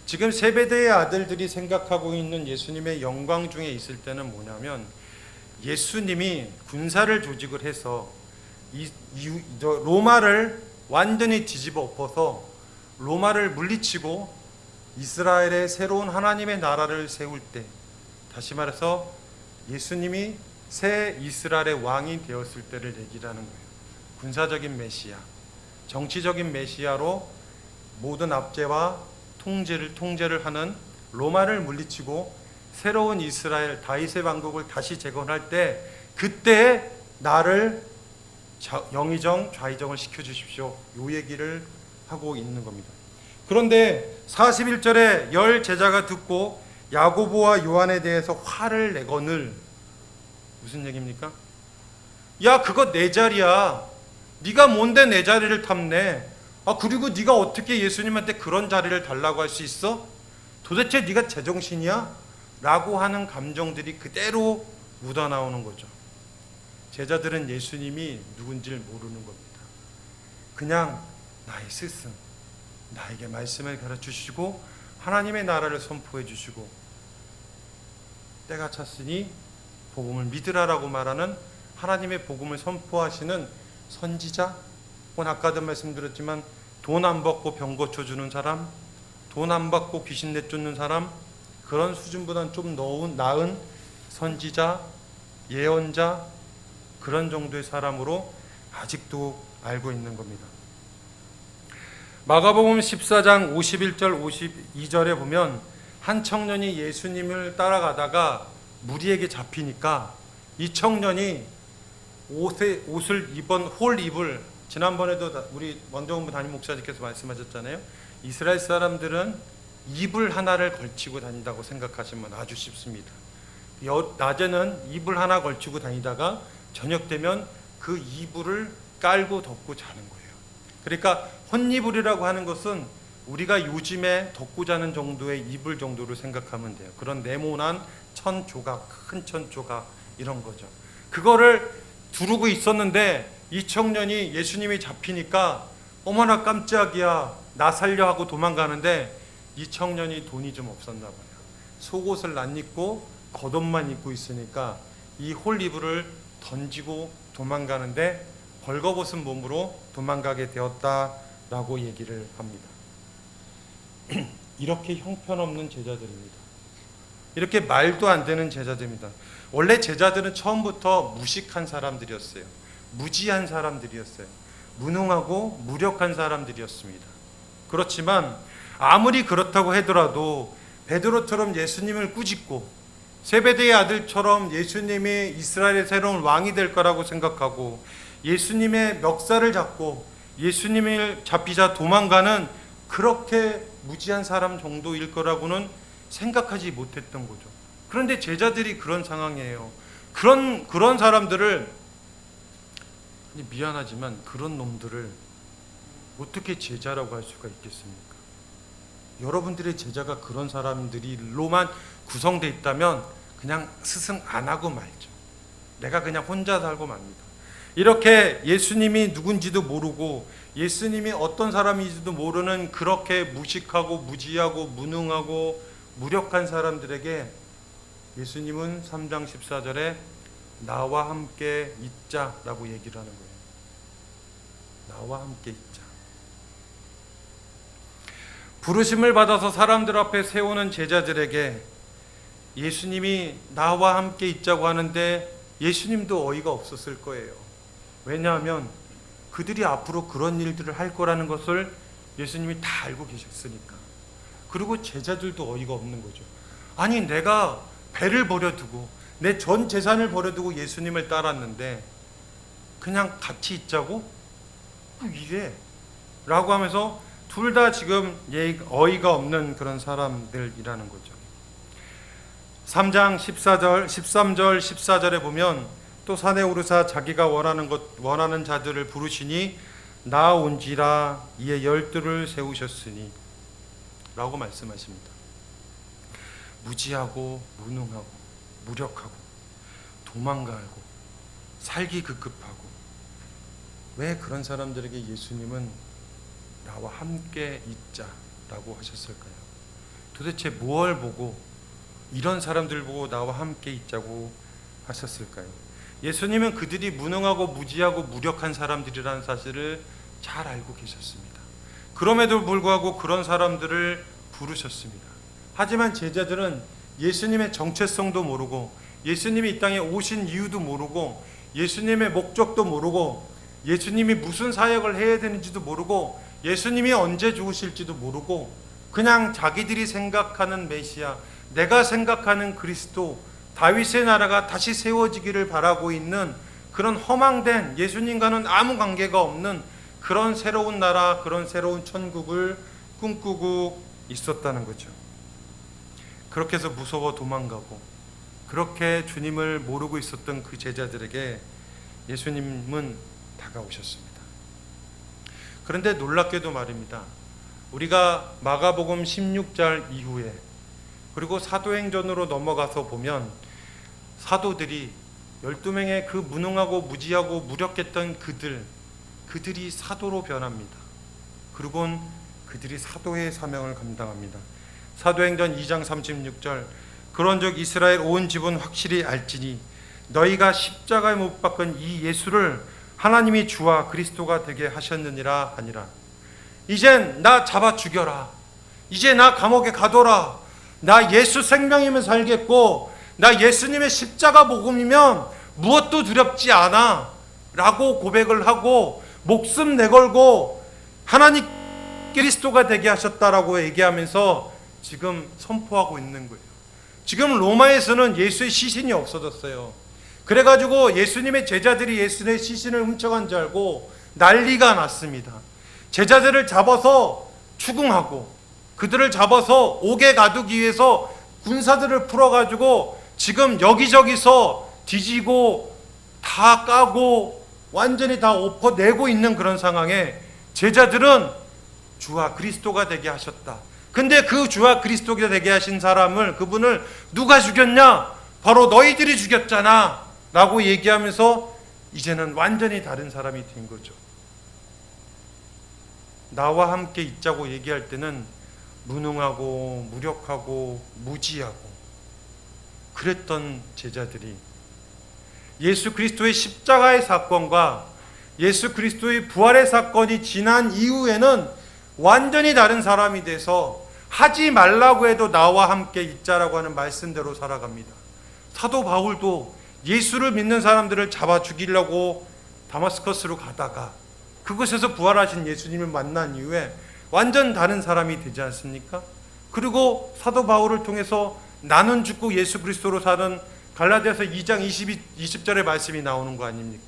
지금 세베대의 아들들이 생각하고 있는 예수님의 영광 중에 있을 때는 뭐냐면 예수님이 군사를 조직을 해서 로마를 완전히 뒤집어 엎어서 로마를 물리치고 이스라엘의 새로운 하나님의 나라를 세울 때, 다시 말해서 예수님이 새 이스라엘의 왕이 되었을 때를 얘기하는 거예요. 군사적인 메시아, 정치적인 메시아로 모든 압제와 통제를 하는 로마를 물리치고 새로운 이스라엘 다윗의 왕국을 다시 재건할 때 그때 나를 영의정 좌의정을 시켜주십시오. 이 얘기를 하고 있는 겁니다. 그런데 41절에 열 제자가 듣고 야고보와 요한에 대해서 화를 내거늘, 무슨 얘기입니까? 야, 그거 내 자리야. 네가 뭔데 내 자리를 탐내? 그리고 네가 어떻게 예수님한테 그런 자리를 달라고 할 수 있어? 도대체 네가 제정신이야? 라고 하는 감정들이 그대로 묻어나오는 거죠. 제자들은 예수님이 누군지를 모르는 겁니다. 그냥 나의 스승, 나에게 말씀을 가르쳐주시고 하나님의 나라를 선포해 주시고 때가 찼으니 복음을 믿으라라고 말하는 하나님의 복음을 선포하시는 선지자, 오늘 아까도 말씀드렸지만 돈 안 받고 병 고쳐주는 사람, 돈 안 받고 귀신 내쫓는 사람, 그런 수준보다는 좀 나은 선지자, 예언자, 그런 정도의 사람으로 아직도 알고 있는 겁니다. 마가복음 14장 51절 52절에 보면 한 청년이 예수님을 따라가다가 무리에게 잡히니까 이 청년이 옷을 입은 홀입을, 지난번에도 우리 원정부 담임 목사님께서 말씀하셨잖아요. 이스라엘 사람들은 이불 하나를 걸치고 다닌다고 생각하시면 아주 쉽습니다. 낮에는 이불 하나 걸치고 다니다가 저녁 되면 그 이불을 깔고 덮고 자는 거예요. 그러니까 혼이불이라고 하는 것은 우리가 요즘에 덮고 자는 정도의 이불 정도로 생각하면 돼요. 그런 네모난 천조각, 큰 천조각, 이런 거죠. 그거를 두르고 있었는데 이 청년이 예수님이 잡히니까 어머나 깜짝이야, 나 살려 하고 도망가는데 이 청년이 돈이 좀 없었나 봐요. 속옷을 안 입고 겉옷만 입고 있으니까 이 홀이불을 던지고 도망가는데 벌거벗은 몸으로 도망가게 되었다라고 얘기를 합니다. 이렇게 형편없는 제자들입니다. 이렇게 말도 안 되는 제자들입니다. 원래 제자들은 처음부터 무식한 사람들이었어요. 무지한 사람들이었어요. 무능하고 무력한 사람들이었습니다. 그렇지만 아무리 그렇다고 하더라도 베드로처럼 예수님을 꾸짖고 세베대의 아들처럼 예수님이 이스라엘의 새로운 왕이 될 거라고 생각하고 예수님의 멱살을 잡고 예수님을 잡히자 도망가는 그렇게 무지한 사람 정도일 거라고는 생각하지 못했던 거죠. 그런데 제자들이 그런 상황이에요. 그런 사람들을, 미안하지만 그런 놈들을 어떻게 제자라고 할 수가 있겠습니까? 여러분들의 제자가 그런 사람들로만 구성되어 있다면 그냥 스승 안 하고 말죠. 내가 그냥 혼자 살고 맙니다. 이렇게 예수님이 누군지도 모르고 예수님이 어떤 사람인지도 모르는 그렇게 무식하고 무지하고 무능하고 무력한 사람들에게 예수님은 3장 14절에 나와 함께 있자라고 얘기를 하는 거예요. 나와 함께 있자. 부르심을 받아서 사람들 앞에 세우는 제자들에게 예수님이 나와 함께 있자고 하는데 예수님도 어이가 없었을 거예요. 왜냐하면 그들이 앞으로 그런 일들을 할 거라는 것을 예수님이 다 알고 계셨으니까. 그리고 제자들도 어이가 없는 거죠. 아니, 내가 배를 버려두고 내 전 재산을 버려두고 예수님을 따랐는데 그냥 같이 있자고? 이래 라고 하면서 둘 다 지금 어이가 없는 그런 사람들이라는 거죠. 3장 13절 14절에 보면 또 산에 오르사 자기가 원하는 자들을 부르시니 나온지라 이에 12를 세우셨으니 라고 말씀하십니다. 무지하고 무능하고 무력하고 도망가고 살기 급급하고 왜 그런 사람들에게 예수님은 나와 함께 있자라고 하셨을까요? 도대체 무엇을 보고 이런 사람들 보고 나와 함께 있자고 하셨을까요? 예수님은 그들이 무능하고 무지하고 무력한 사람들이라는 사실을 잘 알고 계셨습니다. 그럼에도 불구하고 그런 사람들을 부르셨습니다. 하지만 제자들은 예수님의 정체성도 모르고 예수님이 이 땅에 오신 이유도 모르고 예수님의 목적도 모르고 예수님이 무슨 사역을 해야 되는지도 모르고 예수님이 언제 죽으실지도 모르고 그냥 자기들이 생각하는 메시아, 내가 생각하는 그리스도, 다윗의 나라가 다시 세워지기를 바라고 있는 그런 허망된 예수님과는 아무 관계가 없는 그런 새로운 나라, 그런 새로운 천국을 꿈꾸고 있었다는 거죠. 그렇게 해서 무서워 도망가고 그렇게 주님을 모르고 있었던 그 제자들에게 예수님은 다가오셨습니다. 그런데 놀랍게도 말입니다. 우리가 마가복음 16장 이후에 그리고 사도행전으로 넘어가서 보면 사도들이 12명의 그 무능하고 무지하고 무력했던 그들이 사도로 변합니다. 그리고는 그들이 사도의 사명을 감당합니다. 사도행전 2장 36절 그런즉 이스라엘 온 집은 확실히 알지니 너희가 십자가에 못 박은 이 예수를 하나님이 주와 그리스도가 되게 하셨느니라 하니라. 이젠 나 잡아 죽여라. 이제 나 감옥에 가둬라. 나 예수 생명이면 살겠고 나 예수님의 십자가 복음이면 무엇도 두렵지 않아 라고 고백을 하고 목숨 내걸고 하나님 그리스도가 되게 하셨다라고 얘기하면서 지금 선포하고 있는 거예요. 지금 로마에서는 예수의 시신이 없어졌어요. 그래가지고 예수님의 제자들이 예수의 시신을 훔쳐간 줄 알고 난리가 났습니다. 제자들을 잡아서 추궁하고 그들을 잡아서 옥에 가두기 위해서 군사들을 풀어가지고 지금 여기저기서 뒤지고 다 까고 완전히 다 엎어내고 있는 그런 상황에 제자들은 주와 그리스도가 되게 하셨다. 근데 그 주와 그리스도가 되게 하신 사람을 그분을 누가 죽였냐? 바로 너희들이 죽였잖아 라고 얘기하면서 이제는 완전히 다른 사람이 된 거죠. 나와 함께 있자고 얘기할 때는 무능하고 무력하고 무지하고 그랬던 제자들이 예수 그리스도의 십자가의 사건과 예수 그리스도의 부활의 사건이 지난 이후에는 완전히 다른 사람이 돼서 하지 말라고 해도 나와 함께 있자라고 하는 말씀대로 살아갑니다. 사도 바울도 예수를 믿는 사람들을 잡아 죽이려고 다마스커스로 가다가 그곳에서 부활하신 예수님을 만난 이후에 완전 다른 사람이 되지 않습니까? 그리고 사도 바울을 통해서 나는 죽고 예수 그리스도로 사는 갈라디아서 2장 20절의 말씀이 나오는 거 아닙니까?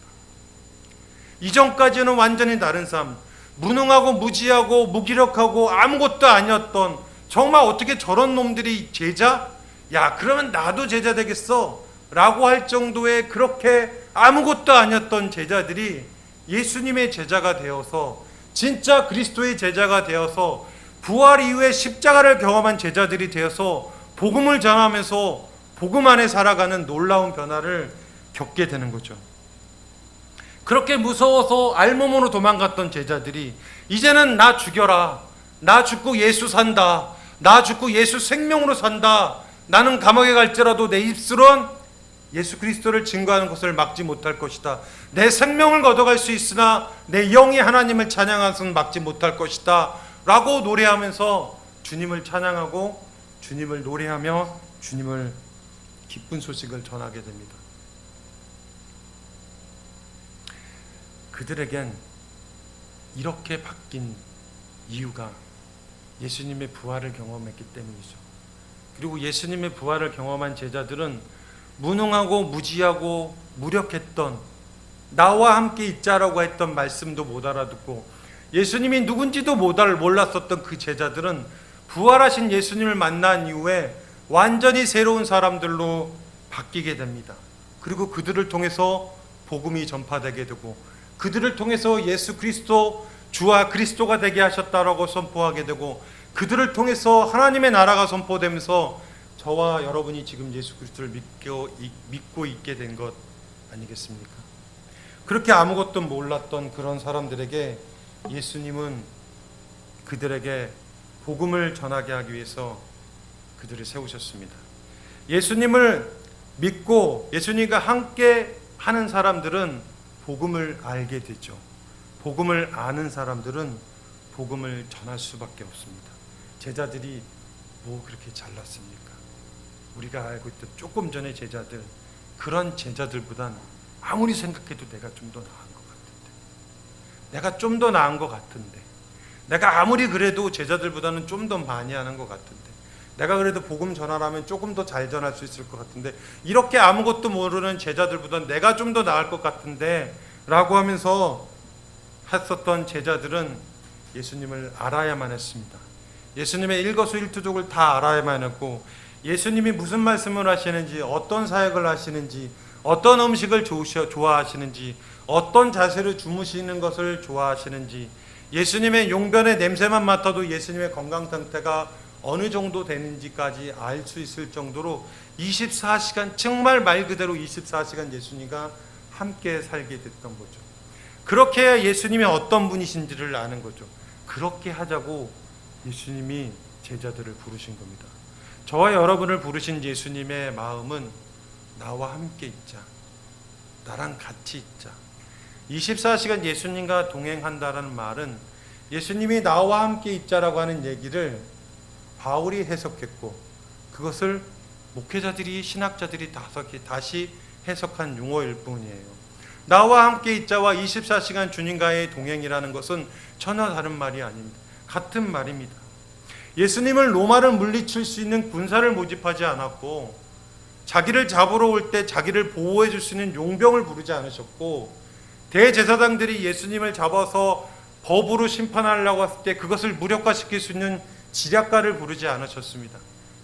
이전까지는 완전히 다른 삶, 무능하고 무지하고 무기력하고 아무것도 아니었던, 정말 어떻게 저런 놈들이 제자? 야, 그러면 나도 제자 되겠어 라고 할 정도의 그렇게 아무것도 아니었던 제자들이 예수님의 제자가 되어서, 진짜 그리스도의 제자가 되어서, 부활 이후에 십자가를 경험한 제자들이 되어서 복음을 전하면서 복음 안에 살아가는 놀라운 변화를 겪게 되는 거죠. 그렇게 무서워서 알몸으로 도망갔던 제자들이 이제는 나 죽여라, 나 죽고 예수 산다, 나 죽고 예수 생명으로 산다, 나는 감옥에 갈지라도 내 입술은 예수 그리스도를 증거하는 것을 막지 못할 것이다, 내 생명을 걷어갈 수 있으나 내 영이 하나님을 찬양하는 것은 막지 못할 것이다 라고 노래하면서 주님을 찬양하고 주님을 노래하며 주님을 기쁜 소식을 전하게 됩니다. 그들에겐 이렇게 바뀐 이유가 예수님의 부활을 경험했기 때문이죠. 그리고 예수님의 부활을 경험한 제자들은 무능하고 무지하고 무력했던, 나와 함께 있자라고 했던 말씀도 못 알아듣고 예수님이 누군지도 몰랐었던 그 제자들은 부활하신 예수님을 만난 이후에 완전히 새로운 사람들로 바뀌게 됩니다. 그리고 그들을 통해서 복음이 전파되게 되고 그들을 통해서 예수 그리스도 주와 그리스도가 되게 하셨다라고 선포하게 되고 그들을 통해서 하나님의 나라가 선포되면서 저와 여러분이 지금 예수 그리스도를 믿고 있게 된 것 아니겠습니까? 그렇게 아무것도 몰랐던 그런 사람들에게 예수님은 그들에게 복음을 전하게 하기 위해서 그들을 세우셨습니다. 예수님을 믿고 예수님과 함께 하는 사람들은 복음을 알게 되죠. 복음을 아는 사람들은 복음을 전할 수밖에 없습니다. 제자들이 뭐 그렇게 잘났습니까? 우리가 알고 있던 조금 전의 제자들, 그런 제자들보단 아무리 생각해도 내가 좀 더 나은 것 같은데, 내가 좀 더 나은 것 같은데, 내가 아무리 그래도 제자들보다는 좀 더 많이 하는 것 같은데, 내가 그래도 복음 전하라면 조금 더 잘 전할 수 있을 것 같은데, 이렇게 아무것도 모르는 제자들보다 내가 좀 더 나을 것 같은데 라고 하면서 했었던 제자들은 예수님을 알아야만 했습니다. 예수님의 일거수일투족을 다 알아야만 했고, 예수님이 무슨 말씀을 하시는지, 어떤 사역을 하시는지, 어떤 음식을 좋아하시는지, 어떤 자세로 주무시는 것을 좋아하시는지, 예수님의 용변의 냄새만 맡아도 예수님의 건강 상태가 어느 정도 되는지까지 알 수 있을 정도로 24시간, 정말 말 그대로 24시간 예수님과 함께 살게 됐던 거죠. 그렇게 해야 예수님이 어떤 분이신지를 아는 거죠. 그렇게 하자고 예수님이 제자들을 부르신 겁니다. 저와 여러분을 부르신 예수님의 마음은 나와 함께 있자, 나랑 같이 있자. 24시간 예수님과 동행한다라는 말은 예수님이 나와 함께 있자라고 하는 얘기를 바울이 해석했고, 그것을 목회자들이, 신학자들이 다시 해석한 용어일 뿐이에요. 나와 함께 있자와 24시간 주님과의 동행이라는 것은 전혀 다른 말이 아닙니다. 같은 말입니다. 예수님을 로마를 물리칠 수 있는 군사를 모집하지 않았고, 자기를 잡으러 올 때 자기를 보호해 줄 수 있는 용병을 부르지 않으셨고, 대제사장들이 예수님을 잡아서 법으로 심판하려고 했을 때 그것을 무력화시킬 수 있는 지략가를 부르지 않으셨습니다.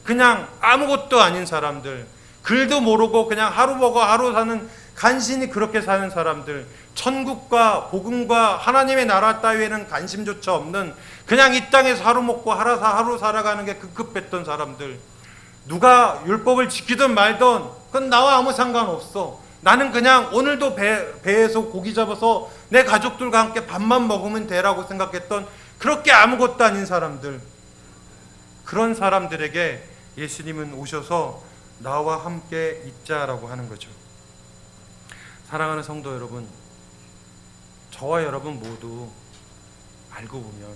그냥 아무것도 아닌 사람들, 글도 모르고 그냥 하루 먹어 하루 사는, 간신히 그렇게 사는 사람들, 천국과 복음과 하나님의 나라 따위에는 관심조차 없는, 그냥 이 땅에서 하루 먹고 하루 살아가는 게 급급했던 사람들, 누가 율법을 지키든 말든 그건 나와 아무 상관없어, 나는 그냥 오늘도 배에서 고기 잡아서 내 가족들과 함께 밥만 먹으면 되라고 생각했던 그렇게 아무것도 아닌 사람들, 그런 사람들에게 예수님은 오셔서 나와 함께 있자라고 하는 거죠. 사랑하는 성도 여러분, 저와 여러분 모두 알고 보면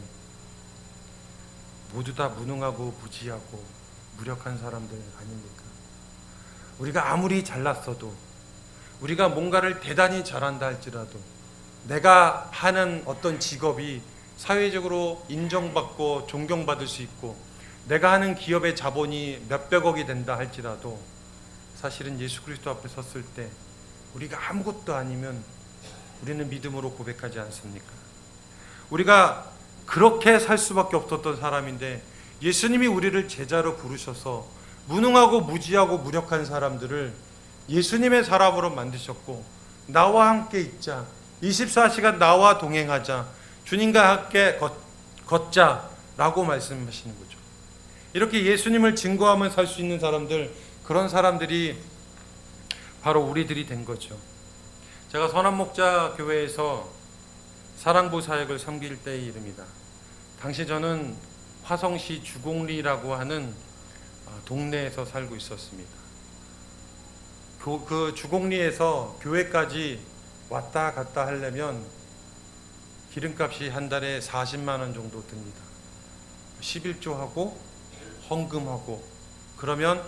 모두 다 무능하고 무지하고 무력한 사람들 아닙니까? 우리가 아무리 잘났어도, 우리가 뭔가를 대단히 잘한다 할지라도 내가 하는 어떤 직업이 사회적으로 인정받고 존경받을 수 있고 내가 하는 기업의 자본이 몇백억이 된다 할지라도 사실은 예수 그리스도 앞에 섰을 때 우리가 아무것도 아니면 우리는 믿음으로 고백하지 않습니까? 우리가 그렇게 살 수밖에 없었던 사람인데 예수님이 우리를 제자로 부르셔서 무능하고 무지하고 무력한 사람들을 예수님의 사람으로 만드셨고 나와 함께 있자, 24시간 나와 동행하자, 주님과 함께 걷자라고 말씀하시는 거죠. 이렇게 예수님을 증거하며 살 수 있는 사람들, 그런 사람들이 바로 우리들이 된 거죠. 제가 선한목자 교회에서 사랑부 사역을 섬길 때의 일입니다. 당시 저는 화성시 주곡리라고 하는 동네에서 살고 있었습니다. 그 주곡리에서 교회까지 왔다 갔다 하려면 기름값이 한 달에 40만 원 정도 듭니다. 11조하고 헌금하고 그러면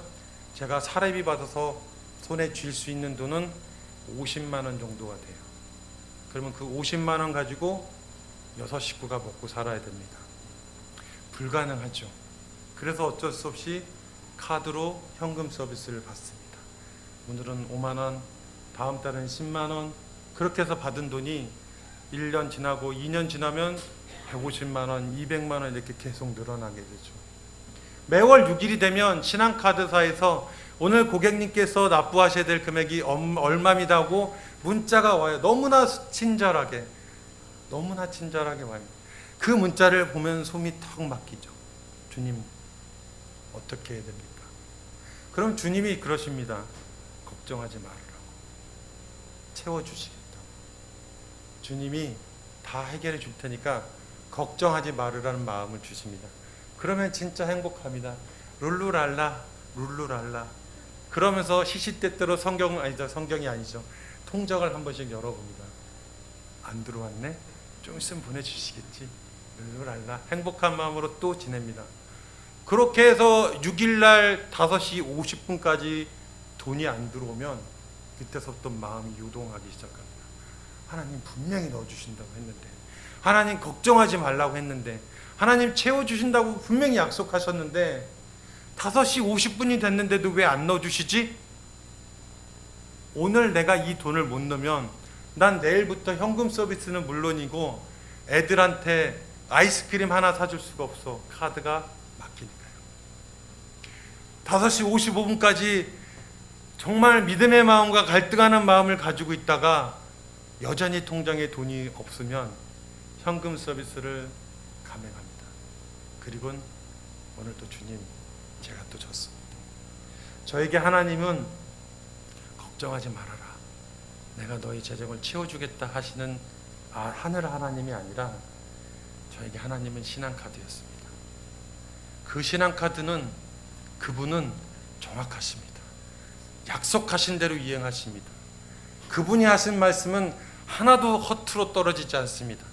제가 사례비 받아서 손에 쥘 수 있는 돈은 50만 원 정도가 돼요. 그러면 그 50만 원 가지고 6 식구가 먹고 살아야 됩니다. 불가능하죠. 그래서 어쩔 수 없이 카드로 현금 서비스를 받습니다. 오늘은 5만 원, 다음 달은 10만 원, 그렇게 해서 받은 돈이 1년 지나고 2년 지나면 150만 원, 200만 원 이렇게 계속 늘어나게 되죠. 매월 6일이 되면 신한카드사에서 오늘 고객님께서 납부하셔야 될 금액이 얼마입니다 하고 문자가 와요. 너무나 친절하게 와요. 그 문자를 보면 숨이 턱 막히죠. 주님 어떻게 해야 됩니까? 그럼 주님이 그러십니다. 걱정하지 말으라고. 채워주시겠다고. 주님이 다 해결해 줄 테니까 걱정하지 말으라는 마음을 주십니다. 그러면 진짜 행복합니다. 룰루랄라 룰루랄라. 그러면서 시시때때로 성경이 아니죠. 통장을 한 번씩 열어봅니다. 안 들어왔네? 좀 있으면 보내주시겠지. 룰루랄라. 행복한 마음으로 또 지냅니다. 그렇게 해서 6일날 5시 50분까지 돈이 안 들어오면 그때서부터 마음이 요동하기 시작합니다. 하나님 분명히 넣어주신다고 했는데, 하나님 걱정하지 말라고 했는데, 하나님 채워주신다고 분명히 약속하셨는데 5시 50분이 됐는데도 왜 안 넣어주시지? 오늘 내가 이 돈을 못 넣으면 난 내일부터 현금 서비스는 물론이고 애들한테 아이스크림 하나 사줄 수가 없어. 카드가 막히니까요. 5시 55분까지 정말 믿음의 마음과 갈등하는 마음을 가지고 있다가 여전히 통장에 돈이 없으면 현금 서비스를 감행합니다. 그리고는 오늘 또 주님 제가 또 졌습니다. 저에게 하나님은 걱정하지 말아라. 내가 너희 재정을 채워주겠다 하시는 하늘 하나님이 아니라 저에게 하나님은 신한카드였습니다. 그 신한카드는 그분은 정확하십니다. 약속하신 대로 이행하십니다. 그분이 하신 말씀은 하나도 허투루 떨어지지 않습니다.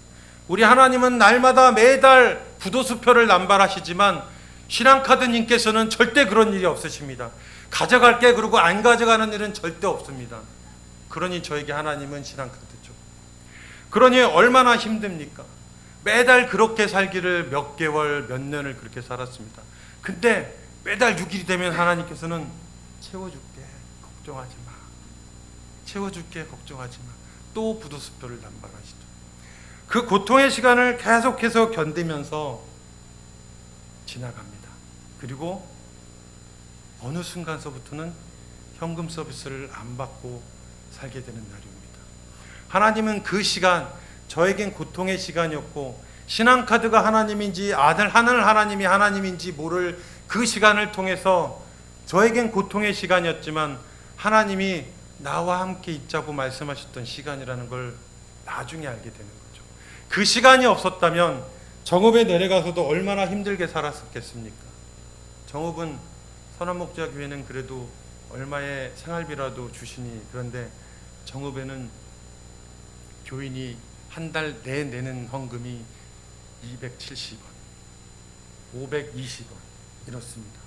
우리 하나님은 날마다 매달 부도수표를 남발하시지만 신한카드님께서는 절대 그런 일이 없으십니다. 가져갈게 그러고 안 가져가는 일은 절대 없습니다. 그러니 저에게 하나님은 신한카드죠. 그러니 얼마나 힘듭니까? 매달 그렇게 살기를 몇 개월, 몇 년을 그렇게 살았습니다. 근데 매달 6일이 되면 하나님께서는 채워줄게, 걱정하지 마. 채워줄게, 걱정하지 마. 또 부도수표를 남발하시죠. 그 고통의 시간을 계속해서 견디면서 지나갑니다. 그리고 어느 순간서부터는 현금 서비스를 안 받고 살게 되는 날입니다. 하나님은 그 시간, 저에겐 고통의 시간이었고 신한카드가 하나님인지 하늘 하나님이 하나님인지 모를 그 시간을 통해서 저에겐 고통의 시간이었지만 하나님이 나와 함께 있자고 말씀하셨던 시간이라는 걸 나중에 알게 되는 거죠. 그 시간이 없었다면 정읍에 내려가서도 얼마나 힘들게 살았겠습니까? 정읍은 선한목자교회는 그래도 얼마의 생활비라도 주시니, 그런데 정읍에는 교인이 한 달 내 내는 헌금이 270원, 520원 이렇습니다.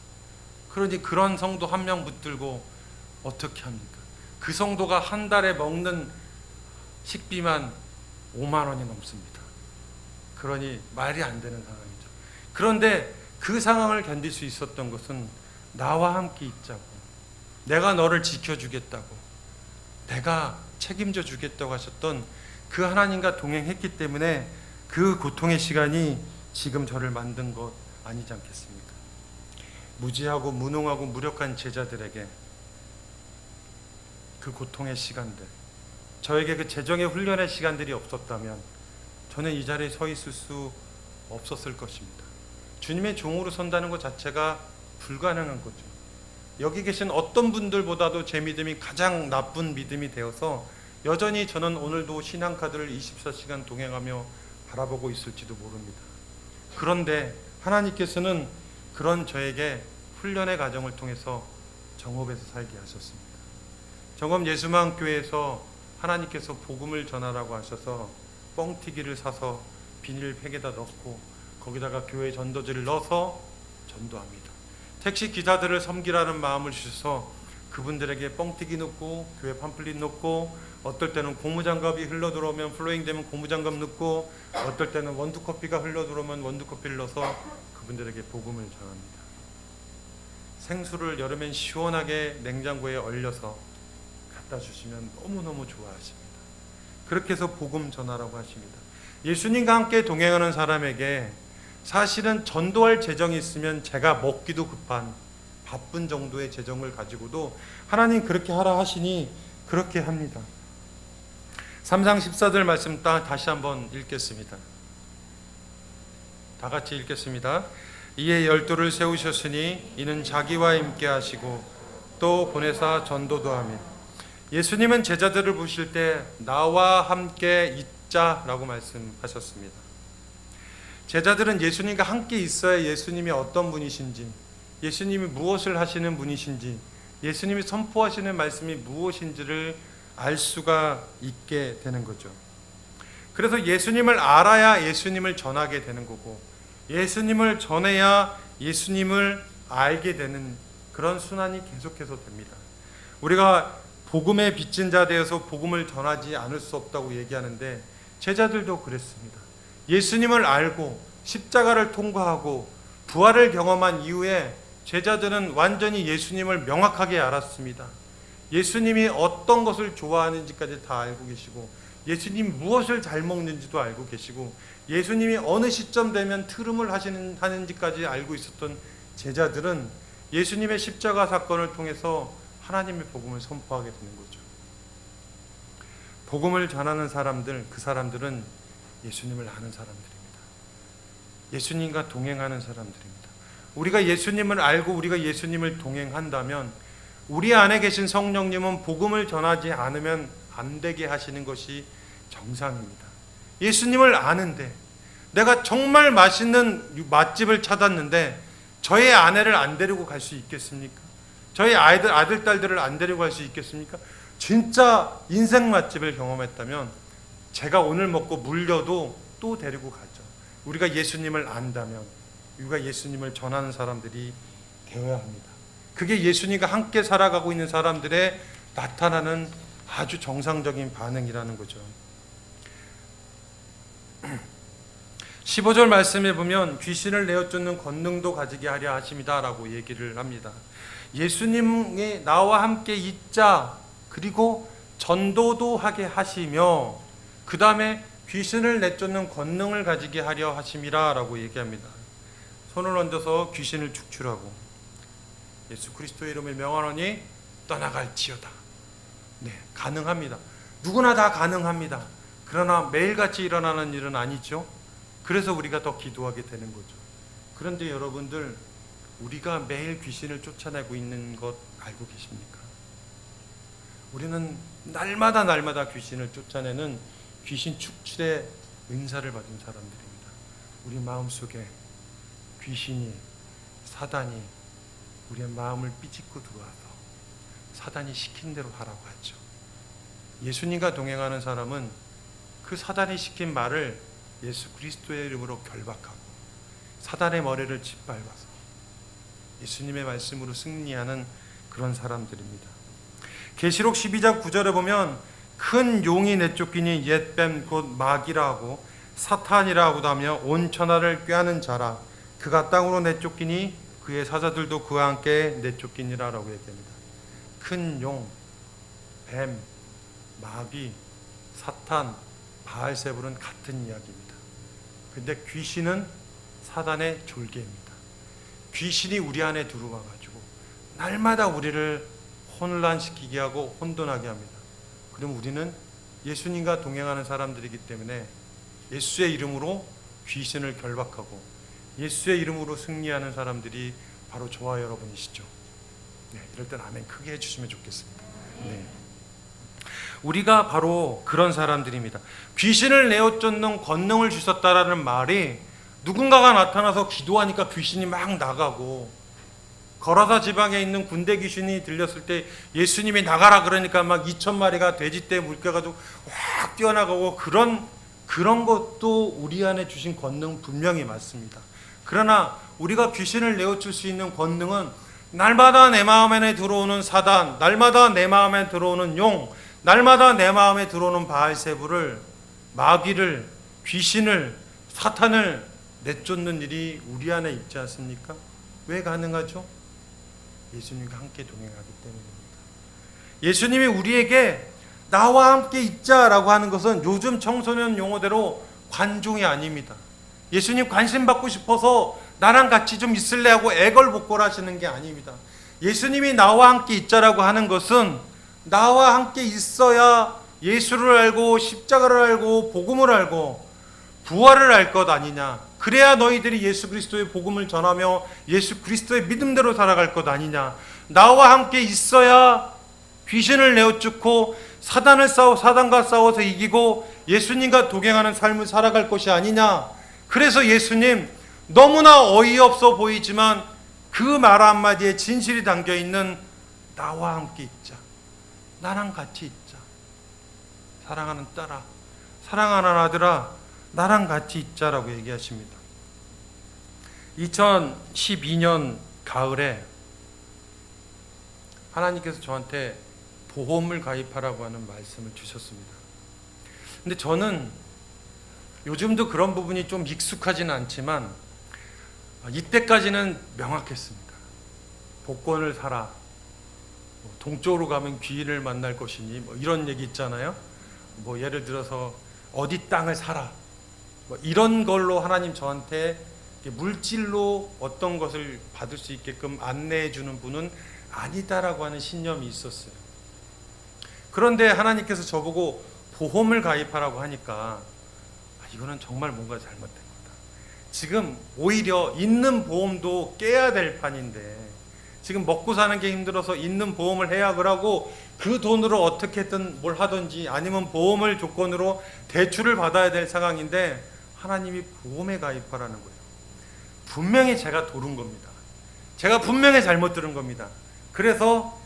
그러니 그런 성도 한 명 붙들고 어떻게 합니까? 그 성도가 한 달에 먹는 식비만 5만 원이 넘습니다. 그러니 말이 안 되는 상황이죠. 그런데 그 상황을 견딜 수 있었던 것은 나와 함께 있자고, 내가 너를 지켜주겠다고, 내가 책임져 주겠다고 하셨던 그 하나님과 동행했기 때문에 그 고통의 시간이 지금 저를 만든 것 아니지 않겠습니까? 무지하고 무능하고 무력한 제자들에게 그 고통의 시간들, 저에게 그 재정의 훈련의 시간들이 없었다면 저는 이 자리에 서 있을 수 없었을 것입니다. 주님의 종으로 선다는 것 자체가 불가능한 거죠. 여기 계신 어떤 분들보다도 제 믿음이 가장 나쁜 믿음이 되어서 여전히 저는 오늘도 신앙카드를 24시간 동행하며 바라보고 있을지도 모릅니다. 그런데 하나님께서는 그런 저에게 훈련의 과정을 통해서 정읍에서 살게 하셨습니다. 정읍 예수마음교회에서 하나님께서 복음을 전하라고 하셔서 뻥튀기를 사서 비닐팩에다 넣고 거기다가 교회 전도지를 넣어서 전도합니다. 택시 기사들을 섬기라는 마음을 주셔서 그분들에게 뻥튀기 넣고 교회 팜플릿 넣고, 어떨 때는 고무장갑이 흘러들어오면 플로잉 되면 고무장갑 넣고, 어떨 때는 원두커피가 흘러들어오면 원두커피를 넣어서 그분들에게 복음을 전합니다. 생수를 여름엔 시원하게 냉장고에 얼려서 갖다 주시면 너무너무 좋아하십니다. 그렇게 해서 복음 전하라고 하십니다. 예수님과 함께 동행하는 사람에게 사실은 전도할 재정이 있으면 제가 먹기도 급한 바쁜 정도의 재정을 가지고도 하나님 그렇게 하라 하시니 그렇게 합니다. 3장 14절 말씀 다시 한번 읽겠습니다. 다 같이 읽겠습니다. 이에 12를 세우셨으니 이는 자기와 함께 하시고 또 보내사 전도도 하며. 예수님은 제자들을 부르실 때 나와 함께 있자라고 말씀하셨습니다. 제자들은 예수님과 함께 있어야 예수님이 어떤 분이신지, 예수님이 무엇을 하시는 분이신지, 예수님이 선포하시는 말씀이 무엇인지를 알 수가 있게 되는 거죠. 그래서 예수님을 알아야 예수님을 전하게 되는 거고, 예수님을 전해야 예수님을 알게 되는 그런 순환이 계속해서 됩니다. 우리가 복음의 빚진 자 되어서 복음을 전하지 않을 수 없다고 얘기하는데 제자들도 그랬습니다. 예수님을 알고 십자가를 통과하고 부활을 경험한 이후에 제자들은 완전히 예수님을 명확하게 알았습니다. 예수님이 어떤 것을 좋아하는지까지 다 알고 계시고, 예수님이 무엇을 잘 먹는지도 알고 계시고, 예수님이 어느 시점 되면 트름을 하는지까지 알고 있었던 제자들은 예수님의 십자가 사건을 통해서 하나님의 복음을 선포하게 되는 거죠. 복음을 전하는 사람들, 그 사람들은 예수님을 아는 사람들입니다. 예수님과 동행하는 사람들입니다. 우리가 예수님을 알고 우리가 예수님을 동행한다면 우리 안에 계신 성령님은 복음을 전하지 않으면 안 되게 하시는 것이 정상입니다. 예수님을 아는데, 내가 정말 맛있는 맛집을 찾았는데 저의 아내를 안 데리고 갈 수 있겠습니까? 저희 아들, 딸들을 안 데리고 갈 수 있겠습니까? 진짜 인생 맛집을 경험했다면 제가 오늘 먹고 물려도 또 데리고 가죠. 우리가 예수님을 안다면, 우리가 예수님을 전하는 사람들이 되어야 합니다. 그게 예수님과 함께 살아가고 있는 사람들의 나타나는 아주 정상적인 반응이라는 거죠. 15절 말씀에 보면 귀신을 내어 쫓는 권능도 가지게 하려 하십니다 라고 얘기를 합니다. 예수님이 나와 함께 있자, 그리고 전도도 하게 하시며 그 다음에 귀신을 내쫓는 권능을 가지게 하려 하심이라 라고 얘기합니다. 손을 얹어서 귀신을 축출하고 예수 그리스도의 이름을 명하노니 떠나갈지어다. 네, 가능합니다. 누구나 다 가능합니다. 그러나 매일같이 일어나는 일은 아니죠. 그래서 우리가 더 기도하게 되는 거죠. 그런데 여러분들, 우리가 매일 귀신을 쫓아내고 있는 것 알고 계십니까? 우리는 날마다 귀신을 쫓아내는 귀신 축출의 은사를 받은 사람들입니다. 우리 마음속에 귀신이, 사단이 우리의 마음을 삐집고 들어와서 사단이 시킨 대로 하라고 하죠. 예수님과 동행하는 사람은 그 사단이 시킨 말을 예수 그리스도의 이름으로 결박하고 사단의 머리를 짓밟아서 예수님의 말씀으로 승리하는 그런 사람들입니다. 계시록 12장 9절에 보면 큰 용이 내쫓기니 옛뱀 곧 마귀라 하고 사탄이라 하고도 하며 온 천하를 꾀하는 자라. 그가 땅으로 내쫓기니 그의 사자들도 그와 함께 내쫓기니라 라고 얘기합니다. 큰 용, 뱀, 마귀, 사탄, 바알세불은 같은 이야기입니다. 근데 귀신은 사단의 졸개입니다. 귀신이 우리 안에 들어와가지고 날마다 우리를 혼란시키게 하고 혼돈하게 합니다. 그럼 우리는 예수님과 동행하는 사람들이기 때문에 예수의 이름으로 귀신을 결박하고 예수의 이름으로 승리하는 사람들이 바로 저와 여러분이시죠. 네, 이럴 땐 아멘 크게 해주시면 좋겠습니다. 네. 우리가 바로 그런 사람들입니다. 귀신을 내어쫓는 권능을 주셨다라는 말이 누군가가 나타나서 기도하니까 귀신이 막 나가고, 거라사 지방에 있는 군대 귀신이 들렸을 때 예수님이 나가라 그러니까 막 2,000마리가 돼지떼 물겨가지고 확 뛰어나가고, 그런 것도 우리 안에 주신 권능 분명히 맞습니다. 그러나 우리가 귀신을 내어줄 수 있는 권능은 날마다 내 마음에 들어오는 사단, 날마다 내 마음에 들어오는 용, 날마다 내 마음에 들어오는 바알세불을, 마귀를, 귀신을, 사탄을 내쫓는 일이 우리 안에 있지 않습니까? 왜 가능하죠? 예수님과 함께 동행하기 때문입니다. 예수님이 우리에게 나와 함께 있자라고 하는 것은 요즘 청소년 용어대로 관종이 아닙니다. 예수님 관심 받고 싶어서 나랑 같이 좀 있을래 하고 애걸복걸하시는 게 아닙니다. 예수님이 나와 함께 있자라고 하는 것은 나와 함께 있어야 예수를 알고 십자가를 알고 복음을 알고 부활을 알 것 아니냐. 그래야 너희들이 예수 그리스도의 복음을 전하며 예수 그리스도의 믿음대로 살아갈 것 아니냐. 나와 함께 있어야 귀신을 내어쫓고 사단과 싸워서 이기고 예수님과 동행하는 삶을 살아갈 것이 아니냐. 그래서 예수님 너무나 어이없어 보이지만 그 말 한마디에 진실이 담겨있는 나와 함께 있자, 나랑 같이 있자, 사랑하는 딸아, 사랑하는 아들아, 나랑 같이 있자라고 얘기하십니다. 2012년 가을에 하나님께서 저한테 보험을 가입하라고 하는 말씀을 주셨습니다. 근데 저는 요즘도 그런 부분이 좀 익숙하지는 않지만 이때까지는 명확했습니다. 복권을 사라, 동쪽으로 가면 귀인을 만날 것이니 뭐 이런 얘기 있잖아요. 뭐 예를 들어서 어디 땅을 사라, 뭐 이런 걸로 하나님 저한테 물질로 어떤 것을 받을 수 있게끔 안내해 주는 분은 아니다라고 하는 신념이 있었어요. 그런데 하나님께서 저보고 보험을 가입하라고 하니까 이거는 정말 뭔가 잘못된 거다. 지금 오히려 있는 보험도 깨야 될 판인데 지금 먹고 사는 게 힘들어서 있는 보험을 해약을 하고 그 돈으로 어떻게든 뭘 하든지 아니면 보험을 조건으로 대출을 받아야 될 상황인데 하나님이 보험에 가입하라는 거예요. 분명히 제가 도른 겁니다. 제가 분명히 잘못 들은 겁니다. 그래서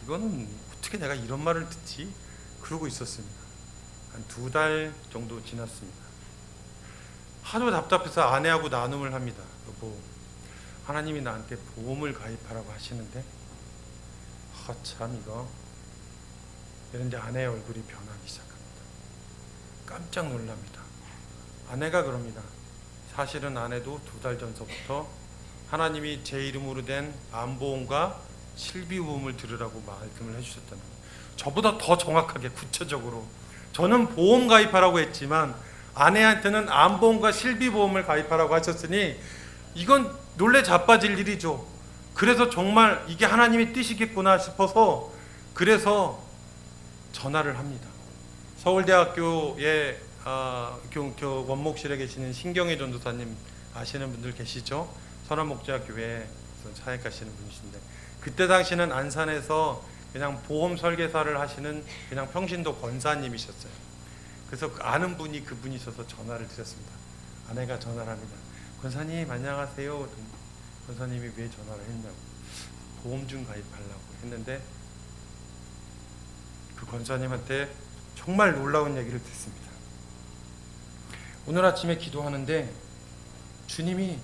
이거는 어떻게 내가 이런 말을 듣지? 그러고 있었습니다. 한 2달 정도 지났습니다. 하도 답답해서 아내하고 나눔을 합니다. 여보, 하나님이 나한테 보험을 가입하라고 하시는데 참 이거 이런데 아내의 얼굴이 변하기 시작합니다. 깜짝 놀랍니다. 아내가 그럽니다. 사실은 아내도 2달 전서부터 하나님이 제 이름으로 된 암보험과 실비보험을 들으라고 말씀을 해주셨다는 거예요. 저보다 더 정확하게 구체적으로 저는 보험 가입하라고 했지만 아내한테는 암보험과 실비보험을 가입하라고 하셨으니 이건 놀래 자빠질 일이죠. 그래서 정말 이게 하나님의 뜻이겠구나 싶어서 그래서 전화를 합니다. 서울대학교에 원목실에 계시는 신경애 전도사님 아시는 분들 계시죠? 선한목자교회에서 사역하시는 분이신데 그때 당시는 안산에서 그냥 보험 설계사를 하시는 그냥 평신도 권사님이셨어요. 그래서 아는 분이 그분이 있어서 전화를 드렸습니다. 아내가 전화를 합니다. 권사님 안녕하세요. 권사님이 왜 전화를 했냐고. 보험 좀 가입하려고 했는데 그 권사님한테 정말 놀라운 얘기를 듣습니다. 오늘 아침에 기도하는데 주님이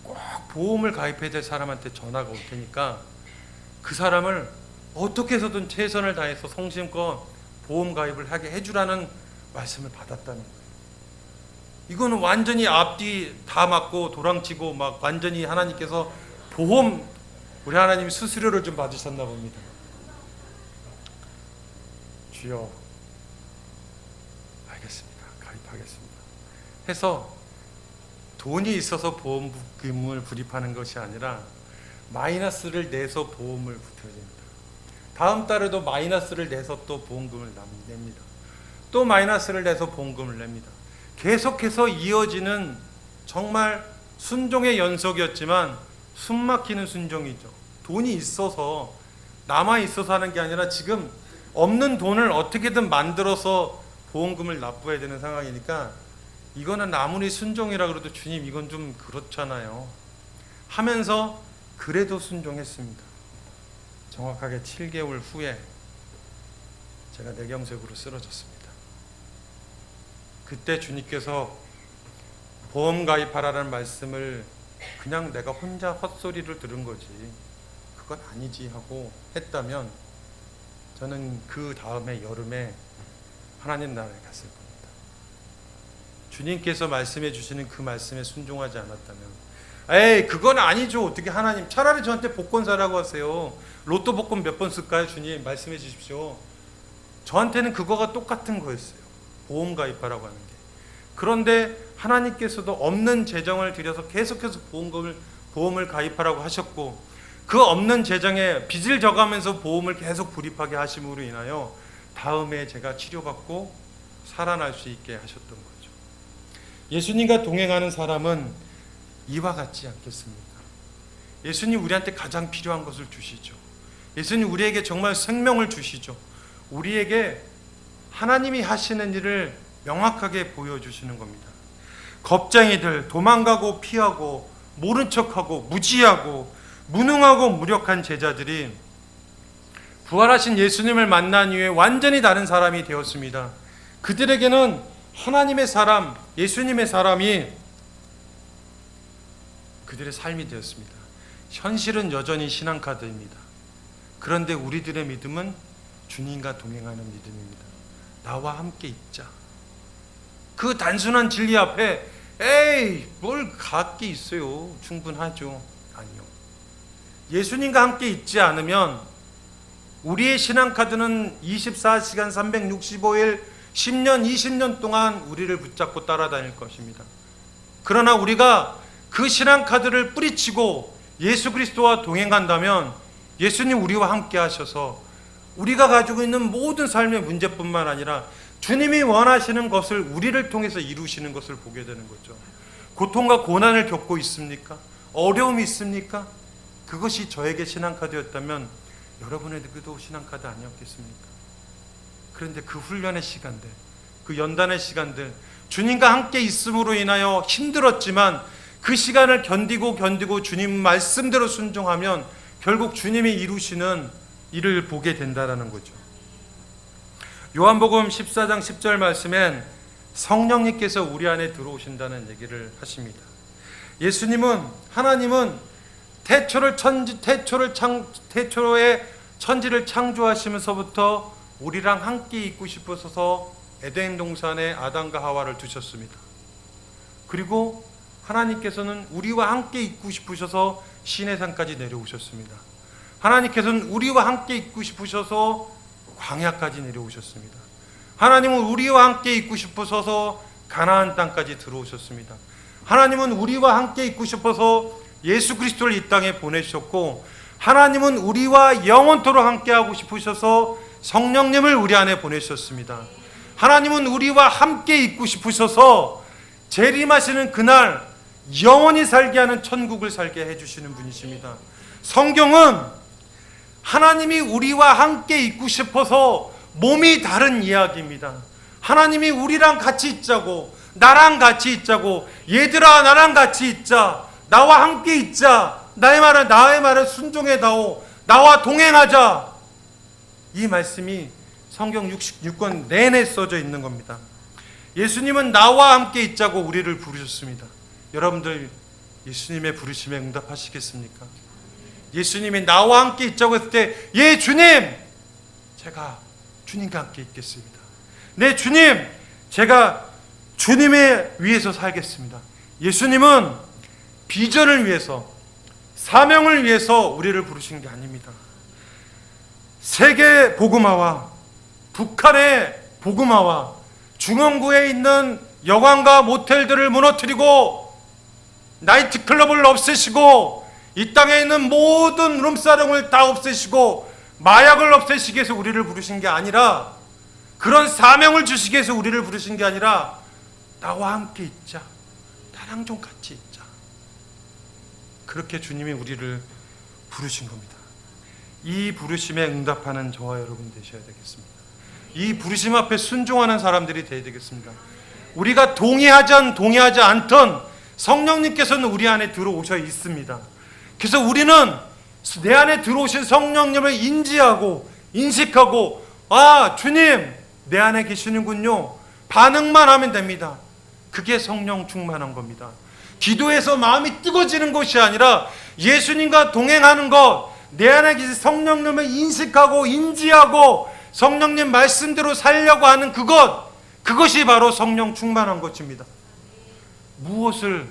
꼭 보험을 가입해야 될 사람한테 전화가 올 테니까 그 사람을 어떻게 해서든 최선을 다해서 성심껏 보험 가입을 하게 해주라는 말씀을 받았다는 거예요. 이거는 완전히 앞뒤 다 맞고 도랑치고 막 완전히 하나님께서 보험, 우리 하나님이 수수료를 좀 받으셨나 봅니다. 주여, 알겠습니다. 가입하겠습니다. 해서 돈이 있어서 보험금을 불입하는 것이 아니라 마이너스를 내서 보험을 붙여줍니다. 다음 달에도 마이너스를 내서 또 보험금을 냅니다. 또 마이너스를 내서 보험금을 냅니다. 계속해서 이어지는 정말 순종의 연속이었지만 숨막히는 순종이죠. 돈이 있어서 남아있어서 하는 게 아니라 지금 없는 돈을 어떻게든 만들어서 보험금을 납부해야 되는 상황이니까 이거는 아무리 순종이라 그래도 주님 이건 좀 그렇잖아요 하면서 그래도 순종했습니다. 정확하게 7개월 후에 제가 뇌경색으로 쓰러졌습니다. 그때 주님께서 보험 가입하라는 말씀을 그냥 내가 혼자 헛소리를 들은 거지 그건 아니지 하고 했다면 저는 그 다음에 여름에 하나님 나라에 갔을 겁니다. 주님께서 말씀해 주시는 그 말씀에 순종하지 않았다면 에이 그건 아니죠. 어떻게 하나님 차라리 저한테 복권 사라고 하세요. 로또 복권 몇 번 쓸까요? 주님 말씀해 주십시오. 저한테는 그거가 똑같은 거였어요. 보험 가입하라고 하는 게. 그런데 하나님께서도 없는 재정을 들여서 계속해서 보험을 가입하라고 하셨고 그 없는 재정에 빚을 져가면서 보험을 계속 불입하게 하심으로 인하여 다음에 제가 치료받고 살아날 수 있게 하셨던 거죠. 예수님과 동행하는 사람은 이와 같지 않겠습니까? 예수님 우리한테 가장 필요한 것을 주시죠. 예수님 우리에게 정말 생명을 주시죠. 우리에게 하나님이 하시는 일을 명확하게 보여주시는 겁니다. 겁쟁이들, 도망가고 피하고 모른 척하고 무지하고 무능하고 무력한 제자들이 부활하신 예수님을 만난 이후에 완전히 다른 사람이 되었습니다. 그들에게는 하나님의 사람, 예수님의 사람이 그들의 삶이 되었습니다. 현실은 여전히 신앙카드입니다. 그런데 우리들의 믿음은 주님과 동행하는 믿음입니다. 나와 함께 있자. 그 단순한 진리 앞에 에이 뭘 갖게 있어요. 충분하죠. 아니요. 예수님과 함께 있지 않으면 우리의 신앙카드는 24시간 365일 10년 20년 동안 우리를 붙잡고 따라다닐 것입니다. 그러나 우리가 그 신앙카드를 뿌리치고 예수 그리스도와 동행한다면 예수님 우리와 함께 하셔서 우리가 가지고 있는 모든 삶의 문제뿐만 아니라 주님이 원하시는 것을 우리를 통해서 이루시는 것을 보게 되는 거죠. 고통과 고난을 겪고 있습니까? 어려움이 있습니까? 그것이 저에게 신앙카드였다면 여러분에게도 신앙카드 아니었겠습니까? 그런데 그 훈련의 시간들, 그 연단의 시간들, 주님과 함께 있음으로 인하여 힘들었지만 그 시간을 견디고 주님 말씀대로 순종하면 결국 주님이 이루시는 일을 보게 된다라는 거죠. 요한복음 14장 10절 말씀엔 성령님께서 우리 안에 들어오신다는 얘기를 하십니다. 예수님은, 하나님은 태초의 천지를 창조하시면서부터 우리랑 함께 있고 싶으셔서 에덴 동산에 아담과 하와를 두셨습니다. 그리고 하나님께서는 우리와 함께 있고 싶으셔서 시내산까지 내려오셨습니다. 하나님께서는 우리와 함께 있고 싶으셔서 광야까지 내려오셨습니다. 하나님은 우리와 함께 있고 싶으셔서 가나안 땅까지 들어오셨습니다. 하나님은 우리와 함께 있고 싶어서 예수 그리스도를 이 땅에 보내셨고, 하나님은 우리와 영원토록 함께하고 싶으셔서 성령님을 우리 안에 보내셨습니다. 하나님은 우리와 함께 있고 싶으셔서 재림하시는 그날 영원히 살게 하는 천국을 살게 해주시는 분이십니다. 성경은 하나님이 우리와 함께 있고 싶어서 몸이 다른 이야기입니다. 하나님이 우리랑 같이 있자고, 나랑 같이 있자고, 얘들아 나랑 같이 있자, 나와 함께 있자, 나의 말을 순종해다오, 나와 동행하자. 이 말씀이 성경 66권 내내 써져 있는 겁니다. 예수님은 나와 함께 있자고 우리를 부르셨습니다. 여러분들 예수님의 부르심에 응답하시겠습니까? 예수님이 나와 함께 있자고 했을 때, 예 주님, 제가 주님과 함께 있겠습니다. 네, 주님, 제가 주님의 위해서 살겠습니다. 예수님은 비전을 위해서, 사명을 위해서 우리를 부르신 게 아닙니다. 세계 복음화와 북한의 복음화와 중원구에 있는 여관과 모텔들을 무너뜨리고 나이트클럽을 없애시고 이 땅에 있는 모든 룸사롱을 다 없애시고 마약을 없애시기 위해서 우리를 부르신 게 아니라, 그런 사명을 주시기 위해서 우리를 부르신 게 아니라, 나와 함께 있자, 나랑 좀 같이 있자, 그렇게 주님이 우리를 부르신 겁니다. 이 부르심에 응답하는 저와 여러분 되셔야 되겠습니다. 이 부르심 앞에 순종하는 사람들이 되어야 되겠습니다. 우리가 동의하지 않던 성령님께서는 우리 안에 들어오셔 있습니다. 그래서 우리는 내 안에 들어오신 성령님을 인지하고 인식하고, 아, 주님 내 안에 계시는군요, 반응만 하면 됩니다. 그게 성령 충만한 겁니다. 기도해서 마음이 뜨거워지는 것이 아니라 예수님과 동행하는 것, 내 안에 계신 성령님을 인식하고 인지하고 성령님 말씀대로 살려고 하는 그것이 바로 성령 충만한 것입니다. 무엇을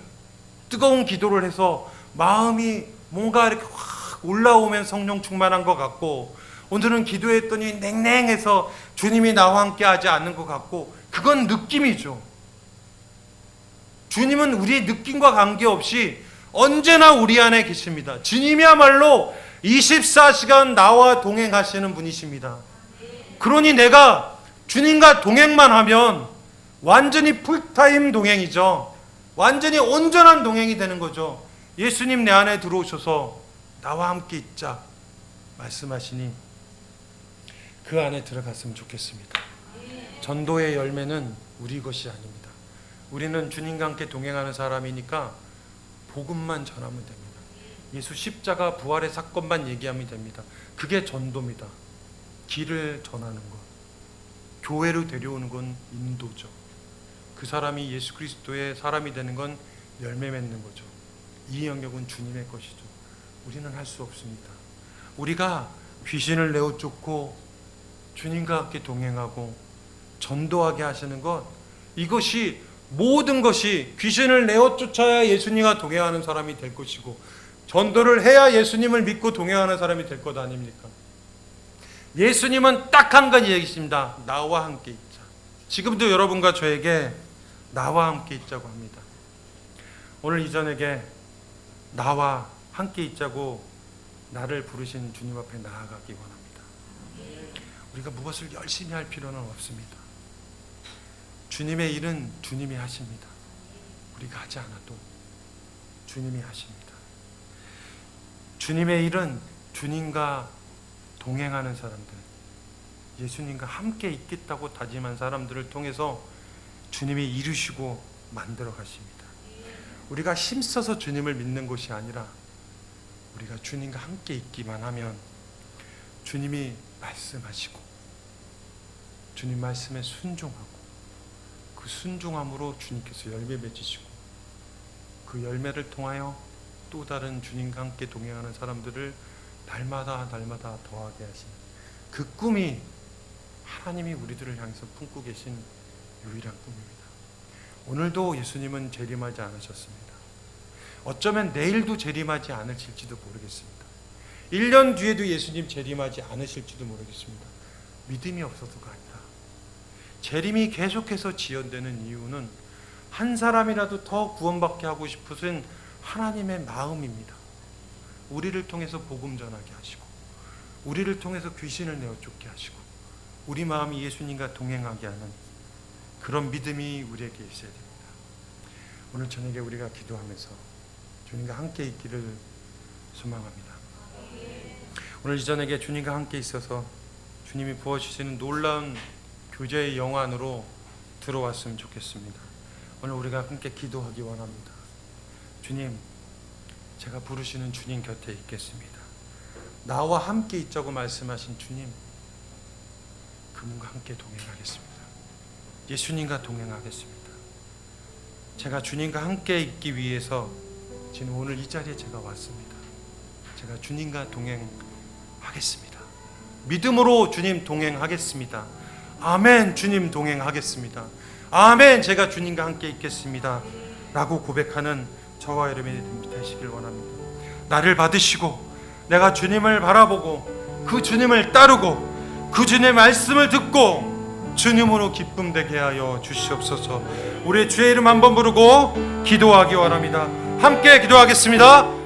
뜨거운 기도를 해서 마음이 뭔가 이렇게 확 올라오면 성령 충만한 것 같고, 오늘은 기도했더니 냉랭해서 주님이 나와 함께 하지 않는 것 같고, 그건 느낌이죠. 주님은 우리의 느낌과 관계없이 언제나 우리 안에 계십니다. 주님이야말로 24시간 나와 동행하시는 분이십니다. 그러니 내가 주님과 동행만 하면 완전히 풀타임 동행이죠. 완전히 온전한 동행이 되는 거죠. 예수님 내 안에 들어오셔서 나와 함께 있자 말씀하시니 그 안에 들어갔으면 좋겠습니다. 전도의 열매는 우리 것이 아닙니다. 우리는 주님과 함께 동행하는 사람이니까 복음만 전하면 됩니다. 예수 십자가 부활의 사건만 얘기하면 됩니다. 그게 전도입니다. 길을 전하는 것, 교회로 데려오는 건 인도죠. 그 사람이 예수 그리스도의 사람이 되는 건 열매 맺는 거죠. 이 영역은 주님의 것이죠. 우리는 할 수 없습니다. 우리가 귀신을 내어 쫓고 주님과 함께 동행하고 전도하게 하시는 것, 이것이 모든 것이 귀신을 내어 쫓아야 예수님과 동행하는 사람이 될 것이고, 전도를 해야 예수님을 믿고 동행하는 사람이 될 것 아닙니까? 예수님은 딱 한 가지 얘기십니다. 나와 함께 있자. 지금도 여러분과 저에게 나와 함께 있자고 합니다. 오늘 이 저녁에 나와 함께 있자고 나를 부르신 주님 앞에 나아가기 원합니다. 우리가 무엇을 열심히 할 필요는 없습니다. 주님의 일은 주님이 하십니다. 우리가 하지 않아도 주님이 하십니다. 주님의 일은 주님과 동행하는 사람들, 예수님과 함께 있겠다고 다짐한 사람들을 통해서 주님이 이루시고 만들어 가십니다. 우리가 힘써서 주님을 믿는 것이 아니라 우리가 주님과 함께 있기만 하면 주님이 말씀하시고 주님 말씀에 순종하고 그 순종함으로 주님께서 열매 맺으시고 그 열매를 통하여 또 다른 주님과 함께 동행하는 사람들을 날마다 더하게 하시는 그 꿈이 하나님이 우리들을 향해서 품고 계신 유일한 꿈입니다. 오늘도 예수님은 재림하지 않으셨습니다. 어쩌면 내일도 재림하지 않으실지도 모르겠습니다. 1년 뒤에도 예수님 재림하지 않으실지도 모르겠습니다. 믿음이 없어서가 아니라 재림이 계속해서 지연되는 이유는 한 사람이라도 더 구원받게 하고 싶으신 하나님의 마음입니다. 우리를 통해서 복음 전하게 하시고 우리를 통해서 귀신을 내어 쫓게 하시고 우리 마음이 예수님과 동행하게 하는 그런 믿음이 우리에게 있어야 됩니다. 오늘 저녁에 우리가 기도하면서 주님과 함께 있기를 소망합니다. 오늘 이 저녁에 주님과 함께 있어서 주님이 부어주시는 놀라운 교제의 영화 안으로 들어왔으면 좋겠습니다. 오늘 우리가 함께 기도하기 원합니다. 주님, 제가 부르시는 주님 곁에 있겠습니다. 나와 함께 있자고 말씀하신 주님, 그분과 함께 동행하겠습니다. 예수님과 동행하겠습니다. 제가 주님과 함께 있기 위해서 지금 오늘 이 자리에 제가 왔습니다. 제가 주님과 동행하겠습니다. 믿음으로 주님 동행하겠습니다. 아멘. 주님 동행하겠습니다. 아멘. 제가 주님과 함께 있겠습니다. 라고 고백하는 저와 여러분이 되시길 원합니다. 나를 받으시고 내가 주님을 바라보고 그 주님을 따르고 그 주님의 말씀을 듣고 주님으로 기쁨 되게 하여 주시옵소서. 우리의 주의 이름 한번 부르고 기도하기 원합니다. 함께 기도하겠습니다.